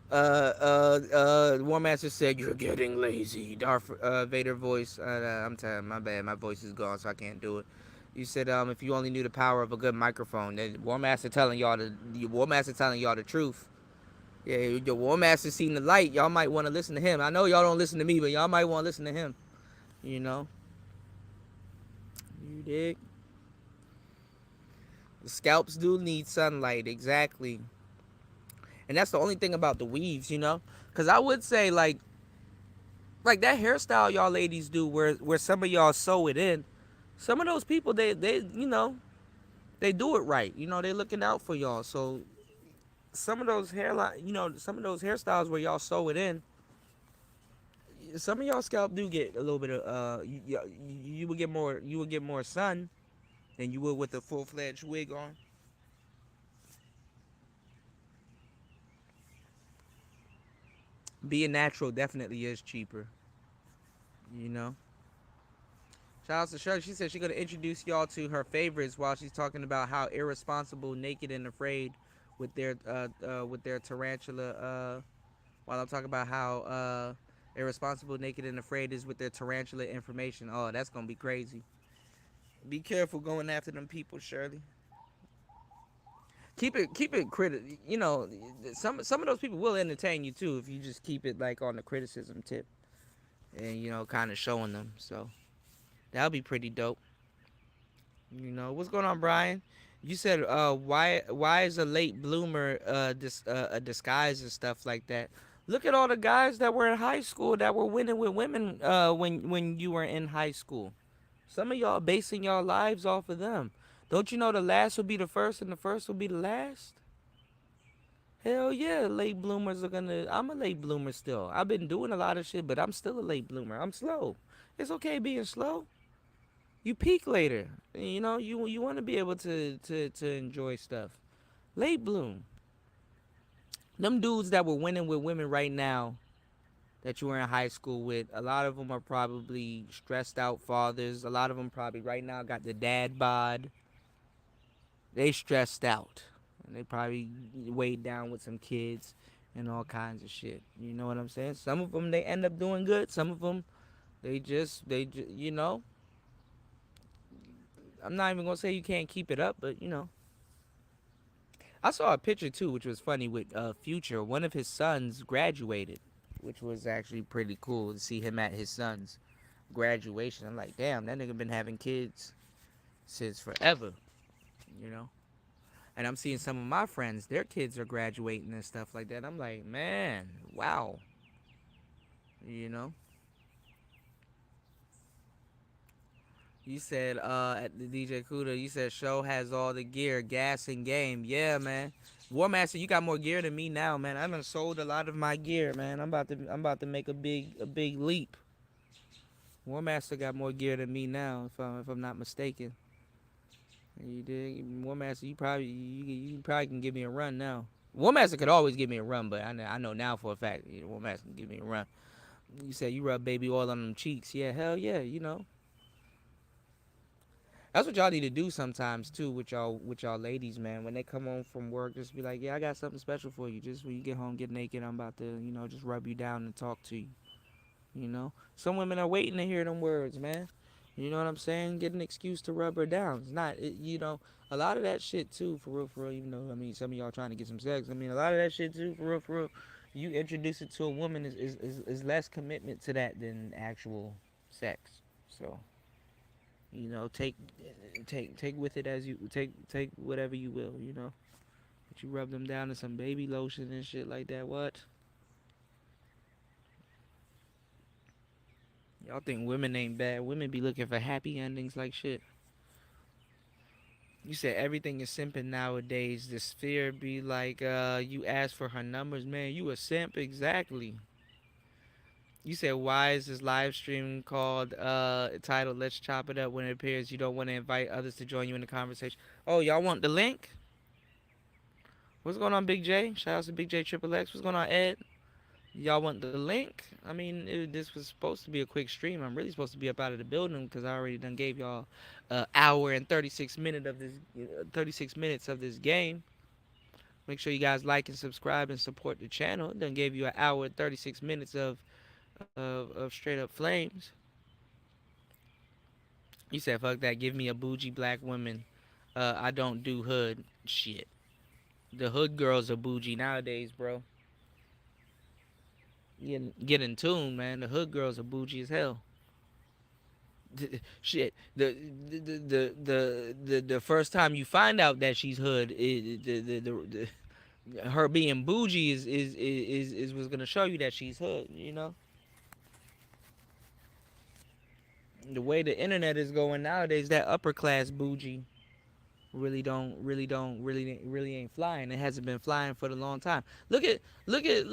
War Master said you're getting lazy. Darth Vader voice. I'm tired. My bad. My voice is gone, so I can't do it. You said if you only knew the power of a good microphone, then War Master telling y'all the truth. Yeah, your War Master seen the light. Y'all might want to listen to him. I know y'all don't listen to me, but y'all might want to listen to him. You know. You dig? The scalps do need sunlight, exactly. And that's the only thing about the weaves, you know? Because I would say, like that hairstyle y'all ladies do where some of y'all sew it in, some of those people, they you know, they do it right. You know, they looking out for y'all. So some of those some of those hairstyles where y'all sew it in, some of y'all scalp do get a little bit of, you would get more sun than you would with a full-fledged wig on. Being natural definitely is cheaper, you know. Shout out to Shirley. She said she's gonna introduce y'all to her favorites while she's talking about how irresponsible, naked, and afraid with their tarantula. While I'm talking about how irresponsible, naked, and afraid is with their tarantula information. Oh, that's gonna be crazy. Be careful going after them people, Shirley. Keep it You know, some of those people will entertain you too if you just keep it like on the criticism tip and you know, kind of showing them. So that'll be pretty dope. You know what's going on, Brian? You said why is a late bloomer a disguise and stuff like that? Look at all the guys that were in high school that were winning with women when you were in high school. Some of y'all basing y'all lives off of them. Don't you know the last will be the first and the first will be the last? Hell yeah, late bloomers are gonna. I'm a late bloomer still. I've been doing a lot of shit, but I'm still a late bloomer. I'm slow. It's okay being slow. You peak later. You know, you want to be able to enjoy stuff. Late bloom. Them dudes that were winning with women right now that you were in high school with, a lot of them are probably stressed out fathers. A lot of them probably right now got the dad bod. They stressed out. And they probably weighed down with some kids and all kinds of shit. You know what I'm saying? Some of them they end up doing good. Some of them you know, I'm not even gonna say you can't keep it up, but you know. I saw a picture too, which was funny with Future. One of his sons graduated, which was actually pretty cool to see him at his son's graduation. I'm like, damn, that nigga been having kids since forever, you know. And I'm seeing some of my friends, their kids are graduating and stuff like that. I'm like, man, wow, you know. You said at the DJ Kuda, you said show has all the gear, gas and game. Yeah, man. War Master, you got more gear than me now, man. I done sold a lot of my gear, man. I'm about to make a big leap. War Master got more gear than me now, if I'm not mistaken. You dig? War Master, you probably can give me a run now. War Master could always give me a run, but I know now for a fact War Master can give me a run. You said you rub baby oil on them cheeks. Yeah, hell yeah, you know. That's what y'all need to do sometimes too with y'all ladies, man. When they come home from work, just be like, yeah, I got something special for you. Just when you get home, get naked, I'm about to, you know, just rub you down and talk to you. You know, some women are waiting to hear them words, man. You know what I'm saying? Get an excuse to rub her down. It's not, you know, a lot of that shit too, for real, for real. Even though I mean, some of y'all trying to get some sex. I mean, a lot of that shit too, for real, for real. You introduce it to a woman is less commitment to that than actual sex. So you know, take with it as you take whatever you will. You know, but you rub them down in some baby lotion and shit like that. What? Y'all think women ain't bad? Women be looking for happy endings like shit. You said everything is simping nowadays. The sphere be like, you ask for her numbers, man. You a simp, exactly. You said, why is this live stream called titled "Let's Chop It Up" when it appears you don't want to invite others to join you in the conversation? Oh, y'all want the link? What's going on, Big J? Shout out to Big J Triple X. What's going on, Ed? Y'all want the link? I mean, this was supposed to be a quick stream. I'm really supposed to be up out of the building because I already done gave y'all an hour and 36 minutes of this game. Make sure you guys like and subscribe and support the channel. It done gave you an hour and 36 minutes of straight up flames. You said, fuck that. Give me a bougie black woman. I don't do hood shit. The hood girls are bougie nowadays, bro. Get in tune, man. The hood girls are bougie as hell. Shit. The first time you find out that she's hood, her being bougie is what's gonna show you that she's hood. You know. The way the internet is going nowadays, that upper class bougie really ain't flying. It hasn't been flying for a long time. Look at like the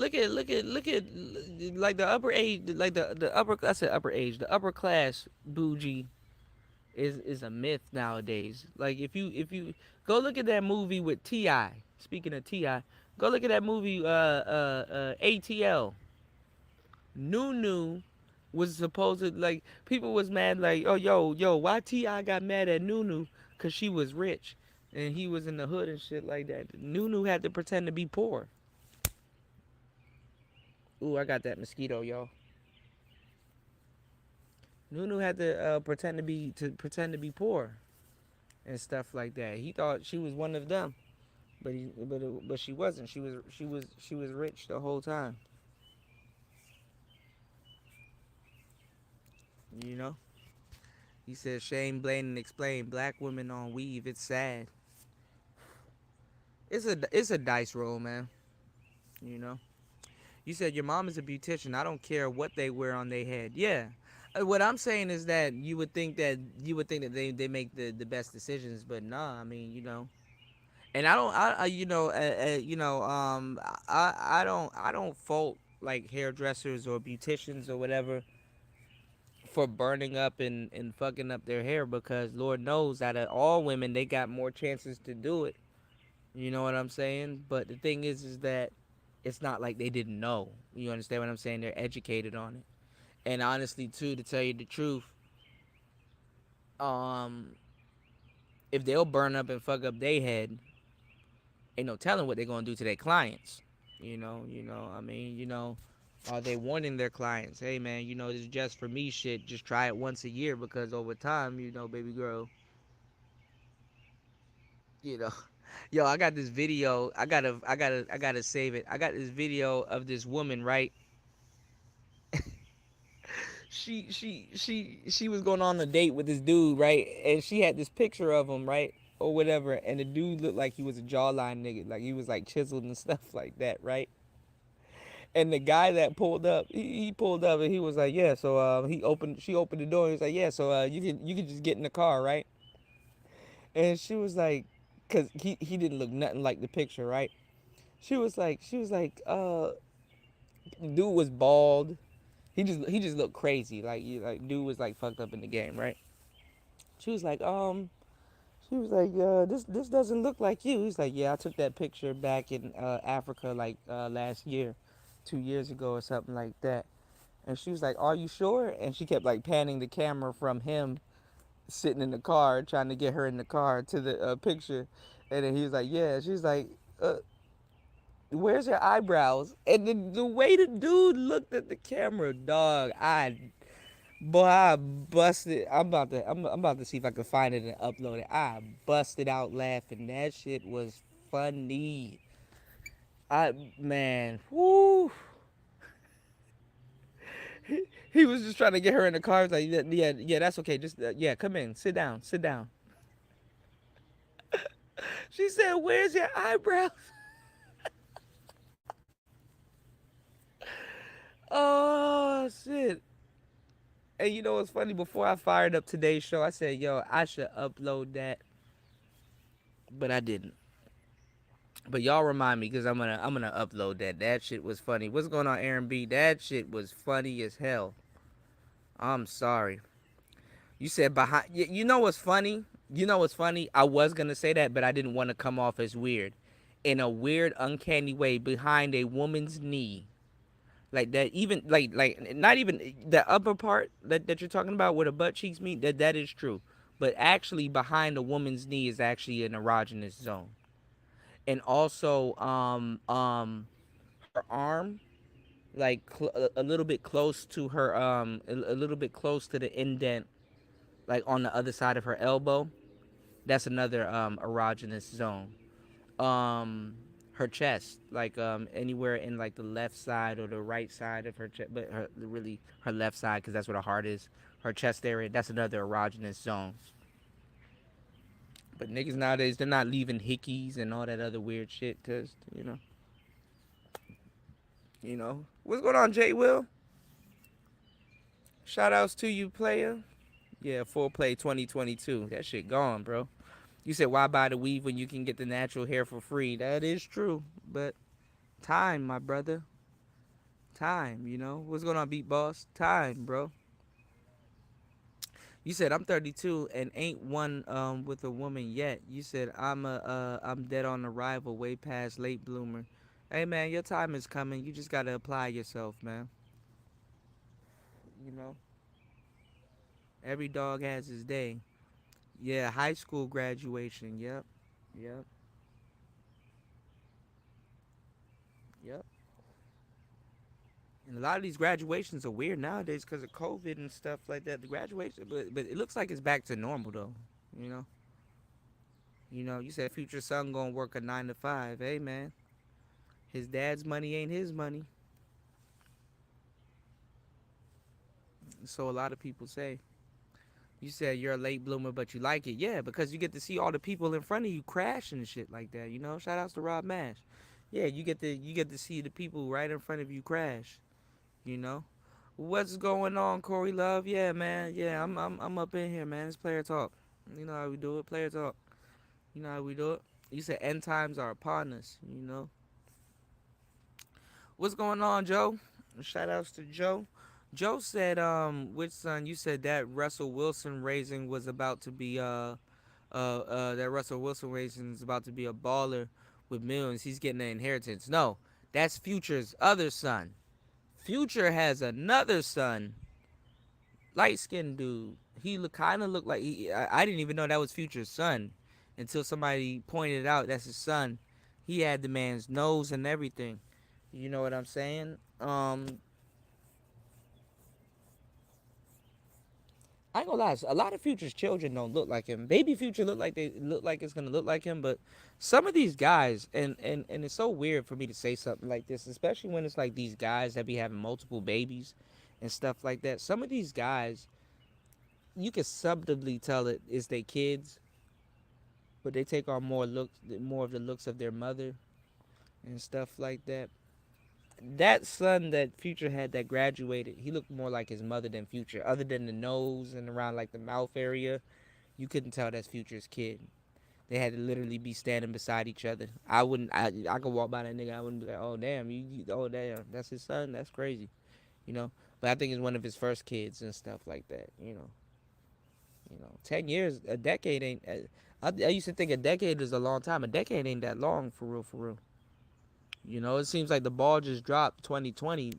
upper age, like the upper, I said upper age, the upper class bougie is a myth nowadays. Like if you go look at that movie with Ti. Speaking of Ti, go look at that movie ATL. Nunu was supposed to, like, people was mad like, oh yo why Ti got mad at Nunu because she was rich and he was in the hood and shit like that. Nunu had to pretend to be poor. Ooh, I got that mosquito, y'all. Nunu had to pretend to be poor and stuff like that. He thought she was one of them, but she wasn't. She was rich the whole time. You know. He said, shame, blame, and explain. Black women on weave. It's sad. It's a dice roll, man. You know. You said your mom is a beautician. I don't care what they wear on their head. Yeah. What I'm saying is that you would think that they make the best decisions, but nah. I mean, you know. And I don't. I don't fault like hairdressers or beauticians or whatever for burning up and fucking up their hair, because Lord knows out of all women they got more chances to do it. You know what I'm saying? But the thing is that it's not like they didn't know. You understand what I'm saying? They're educated on it. And honestly, too, to tell you the truth, um, if they'll burn up and fuck up their head, ain't no telling what they're gonna do to their clients. I mean, are they warning their clients, hey man, this is just for me shit. Just try it once a year because over time, baby girl, you know. Yo, I got this video. I gotta save it. I got this video of this woman, right? She was going on a date with this dude, right? And she had this picture of him, right? Or whatever. And the dude looked like he was a jawline nigga. Like he was like chiseled and stuff like that, right? And the guy that pulled up, he pulled up and he was like, yeah, so she opened the door and he was like, yeah, so you can just get in the car, right? And she was like, cause he didn't look nothing like the picture, right? She was like, dude was bald. He just looked crazy. Like dude was like fucked up in the game, right? She was like, this doesn't look like you. He's like, yeah, I took that picture back in Africa like last year, 2 years ago or something like that. And she was like, are you sure? And she kept like panning the camera from him sitting in the car, trying to get her in the car to the picture. And then he was like, yeah. She was like, uh, where's your eyebrows? And the way the dude looked at the camera, dog, I busted. I'm about to see if I can find it and upload it. I busted out laughing. That shit was funny. Man, whoo. He was just trying to get her in the car. He was like, yeah, yeah, yeah, that's okay. Just yeah, come in, sit down, sit down. She said, "Where's your eyebrows?" Oh shit! And you know what's funny? Before I fired up today's show, I said, "Yo, I should upload that," but I didn't. But y'all remind me because I'm gonna upload that. That shit was funny. What's going on, Aaron B? That shit was funny as hell. I'm sorry. You said behind. You know what's funny? You know what's funny? I was gonna say that, but I didn't want to come off as weird. In a weird, uncanny way, behind a woman's knee, like that. Even like not even the upper part that you're talking about where the butt cheeks meet. That is true. But actually, behind a woman's knee is actually an erogenous zone, and also her arm, like a little bit close to her a little bit close to the indent, like on the other side of her elbow. That's another erogenous zone. Her chest, like anywhere in like the left side or the right side of her chest, but really her left side because that's where the heart is. Her chest area, that's another erogenous zone. But niggas nowadays, they're not leaving hickeys and all that other weird shit because what's going on, Jay Will? Shout outs to you, player. Yeah, full play 2022. That shit gone, bro. You said why buy the weave when you can get the natural hair for free? That is true, but time, my brother. Time, What's going on, Beat Boss? Time, bro. You said I'm 32 and ain't one with a woman yet. You said I'm dead on arrival, way past late bloomer. Hey man, your time is coming. You just gotta apply yourself, man. You know, every dog has his day. Yeah, high school graduation. Yep, yep, yep. And a lot of these graduations are weird nowadays because of COVID and stuff like that. The graduation, but it looks like it's back to normal though. You know, you said future son gonna work a 9 to 5. Hey man, his dad's money ain't his money. So a lot of people say. You said you're a late bloomer, but you like it. Yeah, because you get to see all the people in front of you crash and shit like that. Shout outs to Rob Mash. Yeah, you get to see the people right in front of you crash. You know, what's going on, Corey Love? Yeah, man. Yeah, I'm up in here, man. It's player talk. You know how we do it, player talk. You know how we do it. You said end times are upon us. What's going on, Joe? Shout outs to Joe. Joe said, which son? You said that Russell Wilson raising was about to be that Russell Wilson raising is about to be a baller with millions. He's getting an inheritance. No, that's Future's other son. Future has another son, light skinned dude. He kind of looked like I didn't even know that was Future's son until somebody pointed out that's his son. He had the man's nose and everything. You know what I'm saying? I ain't gonna lie. A lot of Future's children don't look like him. Baby Future look like it's gonna look like him, but some of these guys, and it's so weird for me to say something like this, especially when it's like these guys that be having multiple babies and stuff like that. Some of these guys, you can subtly tell it is their kids, but they take on more of the looks of their mother and stuff like that. That son that Future had that graduated, he looked more like his mother than Future. Other than the nose and around like the mouth area, you couldn't tell that's Future's kid. They had to literally be standing beside each other. I wouldn't. I could walk by that nigga. I wouldn't be like, oh damn, oh damn, that's his son. That's crazy, you know. But I think it's one of his first kids and stuff like that. 10 years, a decade ain't. I used to think a decade is a long time. A decade ain't that long for real, for real. It seems like the ball just dropped 2020.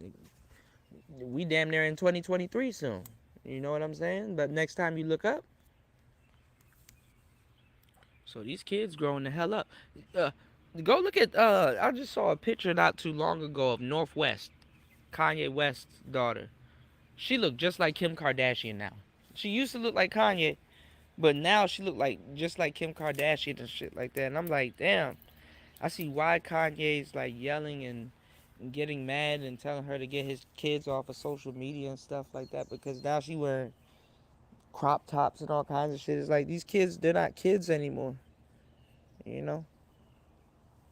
We damn near in 2023 soon. You know what I'm saying? But next time you look up, so these kids growing the hell up. Go look at. I just saw a picture not too long ago of Northwest, Kanye West's daughter. She looked just like Kim Kardashian now. She used to look like Kanye, but now she looked like just like Kim Kardashian and shit like that. And I'm like, damn. I see why Kanye's like yelling and getting mad and telling her to get his kids off of social media and stuff like that, because now she wearing crop tops and all kinds of shit. It's like these kids, they're not kids anymore. You know.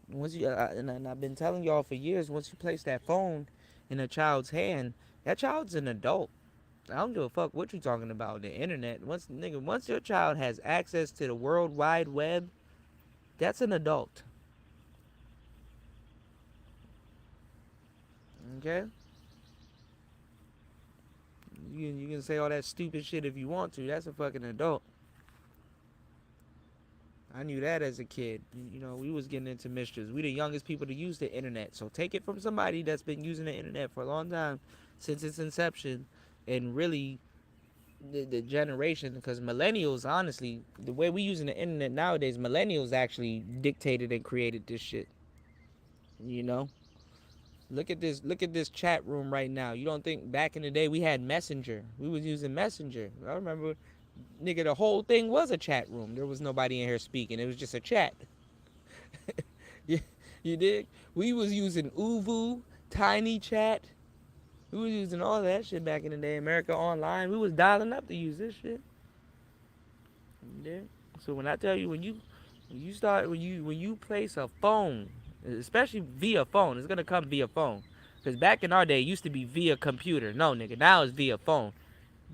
Once you and I've been telling y'all for years, once you place that phone in a child's hand, that child's an adult. I don't give a fuck what you talking about, the internet. Once your child has access to the world wide web, that's an adult. Okay? You can say all that stupid shit if you want to. That's a fucking adult. I knew that as a kid. You know, we was getting into mischief. We the youngest people to use the internet. So take it from somebody that's been using the internet for a long time, since its inception, and really the generation, because millennials, honestly, the way we using the internet nowadays, millennials actually dictated and created this shit. You know? Look at this chat room right now. You don't think back in the day we had Messenger? We was using Messenger. I remember, nigga, the whole thing was a chat room. There was nobody in here speaking. It was just a chat. you, you dig? We was using Uvu, Tiny Chat. We was using all that shit back in the day. America Online. We was dialing up to use this shit. You dig? So when I tell you, when you place a phone, especially via phone, it's gonna come via phone. Cause back in our day, it used to be via computer. No, nigga, now it's via phone.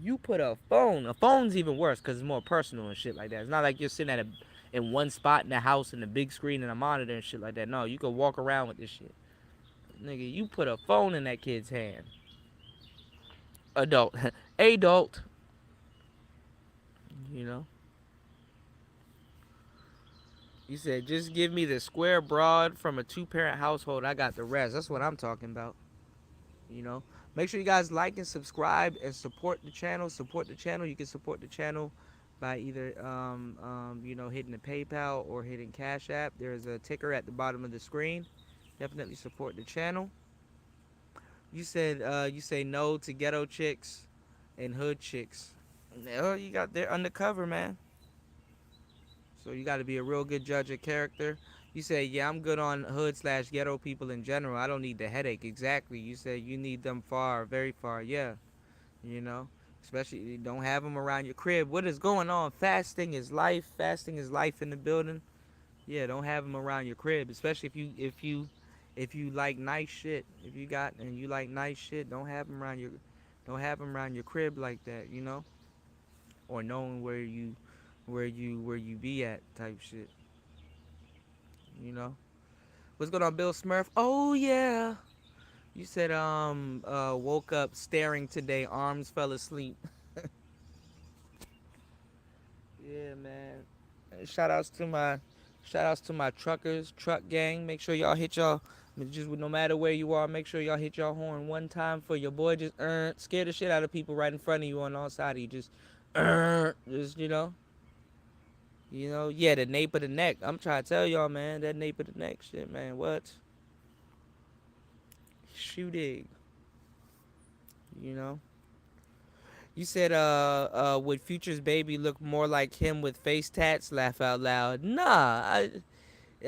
You put a phone. A phone's even worse because it's more personal and shit like that. It's not like you're sitting in one spot in the house and a big screen and a monitor and shit like that. No, you can walk around with this shit. Nigga, you put a phone in that kid's hand. Adult, adult. You know. You said just give me the square broad from a two-parent household. I got the rest. That's what I'm talking about. You know. Make sure you guys like and subscribe and support the channel. Support the channel. You can support the channel by either you know, hitting the PayPal or hitting Cash App. There's a ticker at the bottom of the screen. Definitely support the channel. You said you say no to ghetto chicks and hood chicks. Oh, you got they're undercover, man. So you got to be a real good judge of character. You say, yeah, I'm good on hood slash ghetto people in general. I don't need the headache. Exactly. You say you need them far, very far. Yeah. You know, especially you don't have them around your crib. What is going on? Fasting is life. Fasting is life in the building. Yeah, don't have them around your crib, especially if you like nice shit. If you got and you like nice shit, don't have them around your crib like that. You know, or knowing where you be at type shit. You know, what's going on, Bill Smurf? Oh yeah. You said woke up staring today, arms fell asleep. Yeah, man. Shout outs to my truckers, truck gang. Make sure y'all hit y'all just no matter where you are, make sure y'all hit y'all horn one time for your boy. Just scare the shit out of people right in front of you on all sides of you. Just yeah, the nape of the neck. I'm trying to tell y'all, man, that nape of the neck shit, man. What? Shooting. You know. You said, would Future's baby look more like him with face tats? Laugh out loud. Nah,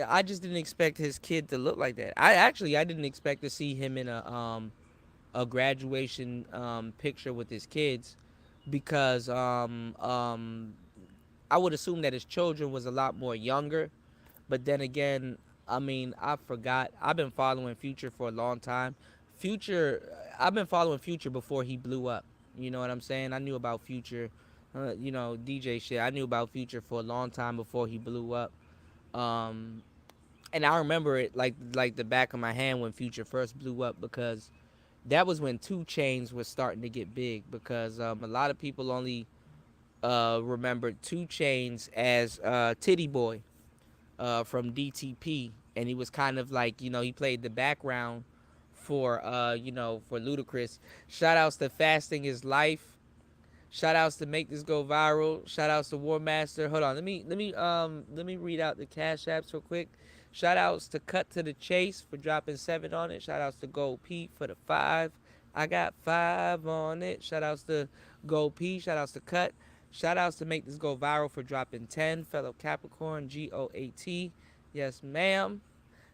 I just didn't expect his kid to look like that. I didn't expect to see him in a graduation picture with his kids, because I would assume that his children was a lot more younger. But then again, I mean, I forgot. I've been following Future for a long time. I've been following Future before he blew up. You know what I'm saying? I knew about Future, you know, DJ shit. I knew about Future for a long time before he blew up. Um, and I remember it like the back of my hand when Future first blew up, because that was when 2 Chainz was starting to get big. Because a lot of people only remembered 2 Chainz as Titty Boy from DTP, and he was kind of like, you know, he played the background for you know, for Ludacris. Shout outs to Fasting is Life. Shout outs to Make This Go Viral. Shout outs to War Master. Hold on, let me read out the cash apps real quick. Shout outs to Cut to the Chase for dropping 7 on it. Shout outs to Gold Pete for the 5. I got 5 on it. Shout outs to Gold P. Shout outs to Cut. Shout outs to Make This Go Viral for dropping 10. Fellow Capricorn, GOAT. Yes, ma'am.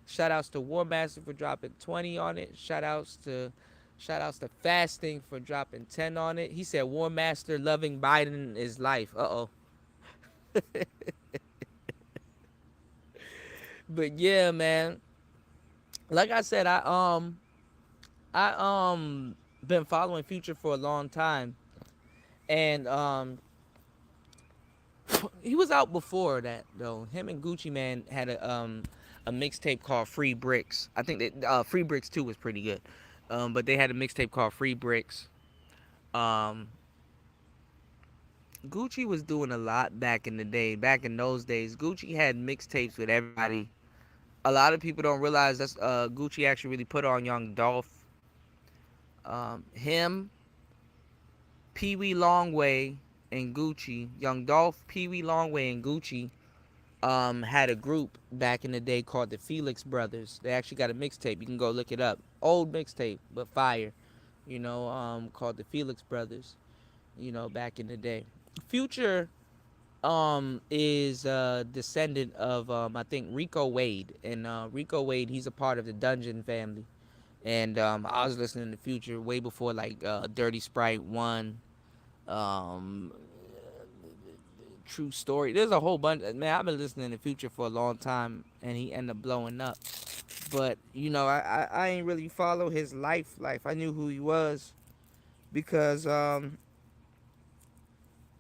Shout outs to War Master for dropping 20 on it. Shout outs to Fasting for dropping 10 on it. He said War Master loving Biden is life. Uh-oh. But yeah, man. Like I said, I been following Future for a long time. And he was out before that though. Him and Gucci Man had a mixtape called Free Bricks. I think that Free Bricks 2 was pretty good. But they had a mixtape called Free Bricks. Um Gucci was doing a lot back in the day. Back in those days, Gucci had mixtapes with everybody. A lot of people don't realize that's Gucci actually really put on Young Dolph. Him, Pee Wee Longway, and Gucci. Young Dolph, Pee Wee Longway, and Gucci had a group back in the day called the Felix Brothers. They actually got a mixtape. You can go look it up. Old mixtape, but fire. Called the Felix Brothers. Back in the day. Future is a descendant of I think Rico Wade, and Rico Wade, he's a part of the Dungeon family. And I was listening to Future way before like Dirty Sprite 1, um, True Story. There's a whole bunch. Man, I've been listening to Future for a long time, and he ended up blowing up. But I ain't really follow his life. I knew who he was because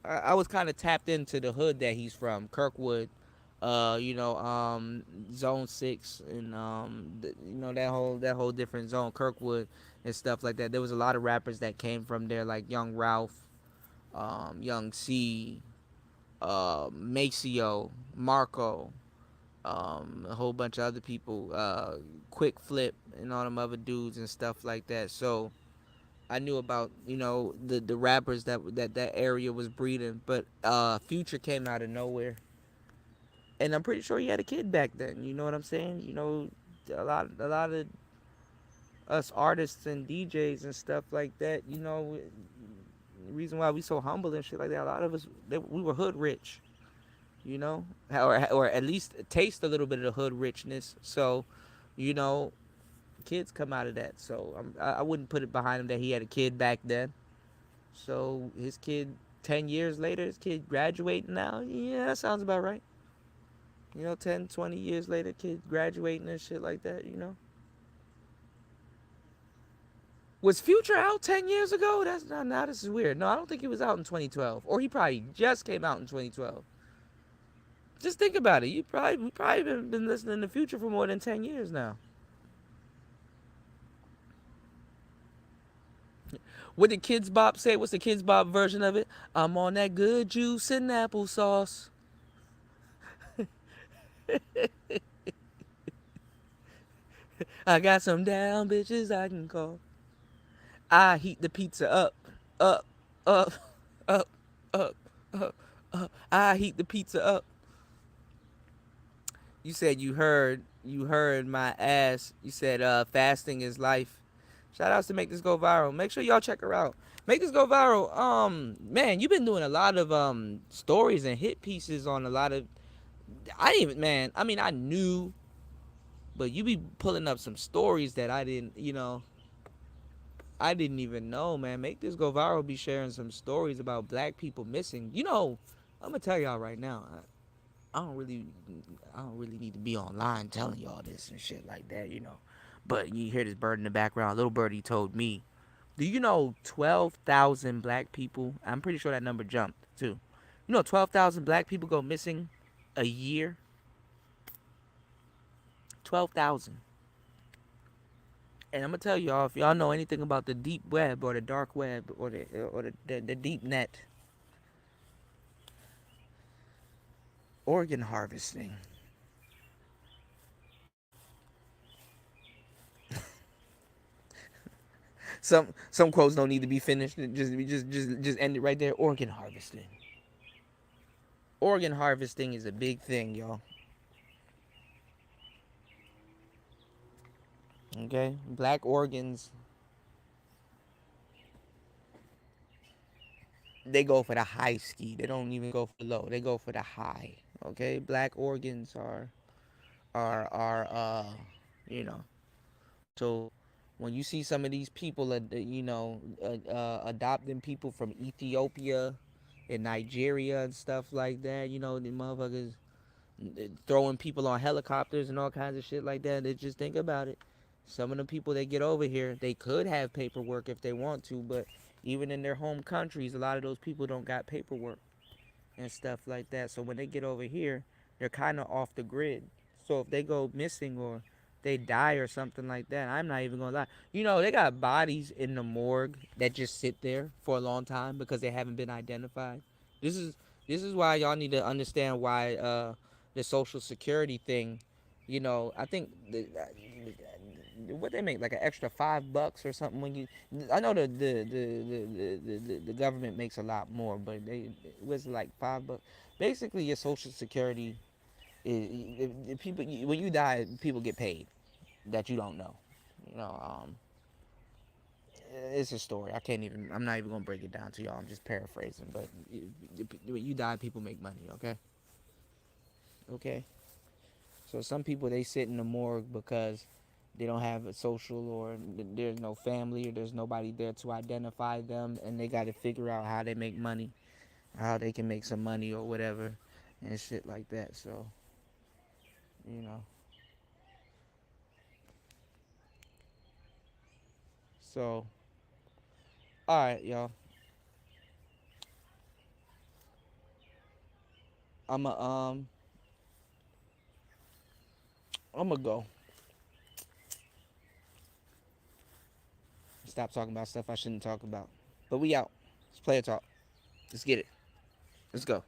I was kind of tapped into the hood that he's from, Kirkwood, Zone 6, and that whole different zone, Kirkwood and stuff like that. There was a lot of rappers that came from there, like Young Ralph, Young C, Maceo, Marco, a whole bunch of other people, Quick Flip, and all them other dudes and stuff like that. So I knew about the rappers that area was breeding, but Future came out of nowhere, and I'm pretty sure he had a kid back then. You know what I'm saying? A lot of us artists and DJs and stuff like that. The reason why we so humble and shit like that. A lot of us we were hood rich. Or at least taste a little bit of the hood richness. So, you know, kids come out of that. So I wouldn't put it behind him that he had a kid back then. So his kid, 10 years later, his kid graduating now. Yeah, that sounds about right. 10, 20 years later, kid graduating and shit like that. Was Future out 10 years ago? That's not, now this is weird. No, I don't think he was out in 2012. Or he probably just came out in 2012. Just think about it. We probably been listening to Future for more than 10 years now. What did Kids Bop say? What's the Kids Bop version of it? I'm on that good juice and applesauce. I got some down bitches I can call. I heat the pizza up, up, up, up, up, up, up. I heat the pizza up. You said you heard my ass. You said fasting is life. Shout outs to Make This Go Viral. Make sure y'all check her out. Make This Go Viral. Man, you've been doing a lot of stories and hit pieces on a lot of. I knew, but you be pulling up some stories that I didn't even know, man. Make This Go Viral be sharing some stories about black people missing. I'm gonna tell y'all right now. I don't really need to be online telling y'all this and shit like that. But you hear this bird in the background. Little birdie told me, do you know 12,000 black people? I'm pretty sure that number jumped too. 12,000 black people go missing a year. 12,000. And I'm gonna tell y'all, if y'all know anything about the deep web or the dark web or the deep net, organ harvesting. Some quotes don't need to be finished. Just end it right there. Organ harvesting. Organ harvesting is a big thing, y'all. Okay, black organs, they go for the high ski. They don't even go for the low. They go for the high. Okay, black organs are you know. So when you see some of these people, adopting people from Ethiopia and Nigeria and stuff like that, the motherfuckers throwing people on helicopters and all kinds of shit like that. They just think about it. Some of the people that get over here, they could have paperwork if they want to, but even in their home countries, a lot of those people don't got paperwork and stuff like that. So when they get over here, they're kind of off the grid. So if they go missing or they die or something like that, I'm not even gonna lie. They got bodies in the morgue that just sit there for a long time because they haven't been identified. This is this is why y'all need to understand why the social security thing. I think what they make like an extra $5 or something when you. I know the government makes a lot more, but it was like $5. Basically, your social security is people when you die, people get paid that you don't know. You know, um, it's a story. I can't even. I'm not even gonna break it down to y'all. I'm just paraphrasing, but when you die, people make money. Okay, okay. So some people they sit in the morgue because they don't have a social or there's no family or there's nobody there to identify them, and they got to figure out how they make money, how they can make some money or whatever, and shit like that. So you know, so all right, y'all. I'm a I'm gonna go. Stop talking about stuff I shouldn't talk about. But we out. It's player talk. Let's get it. Let's go.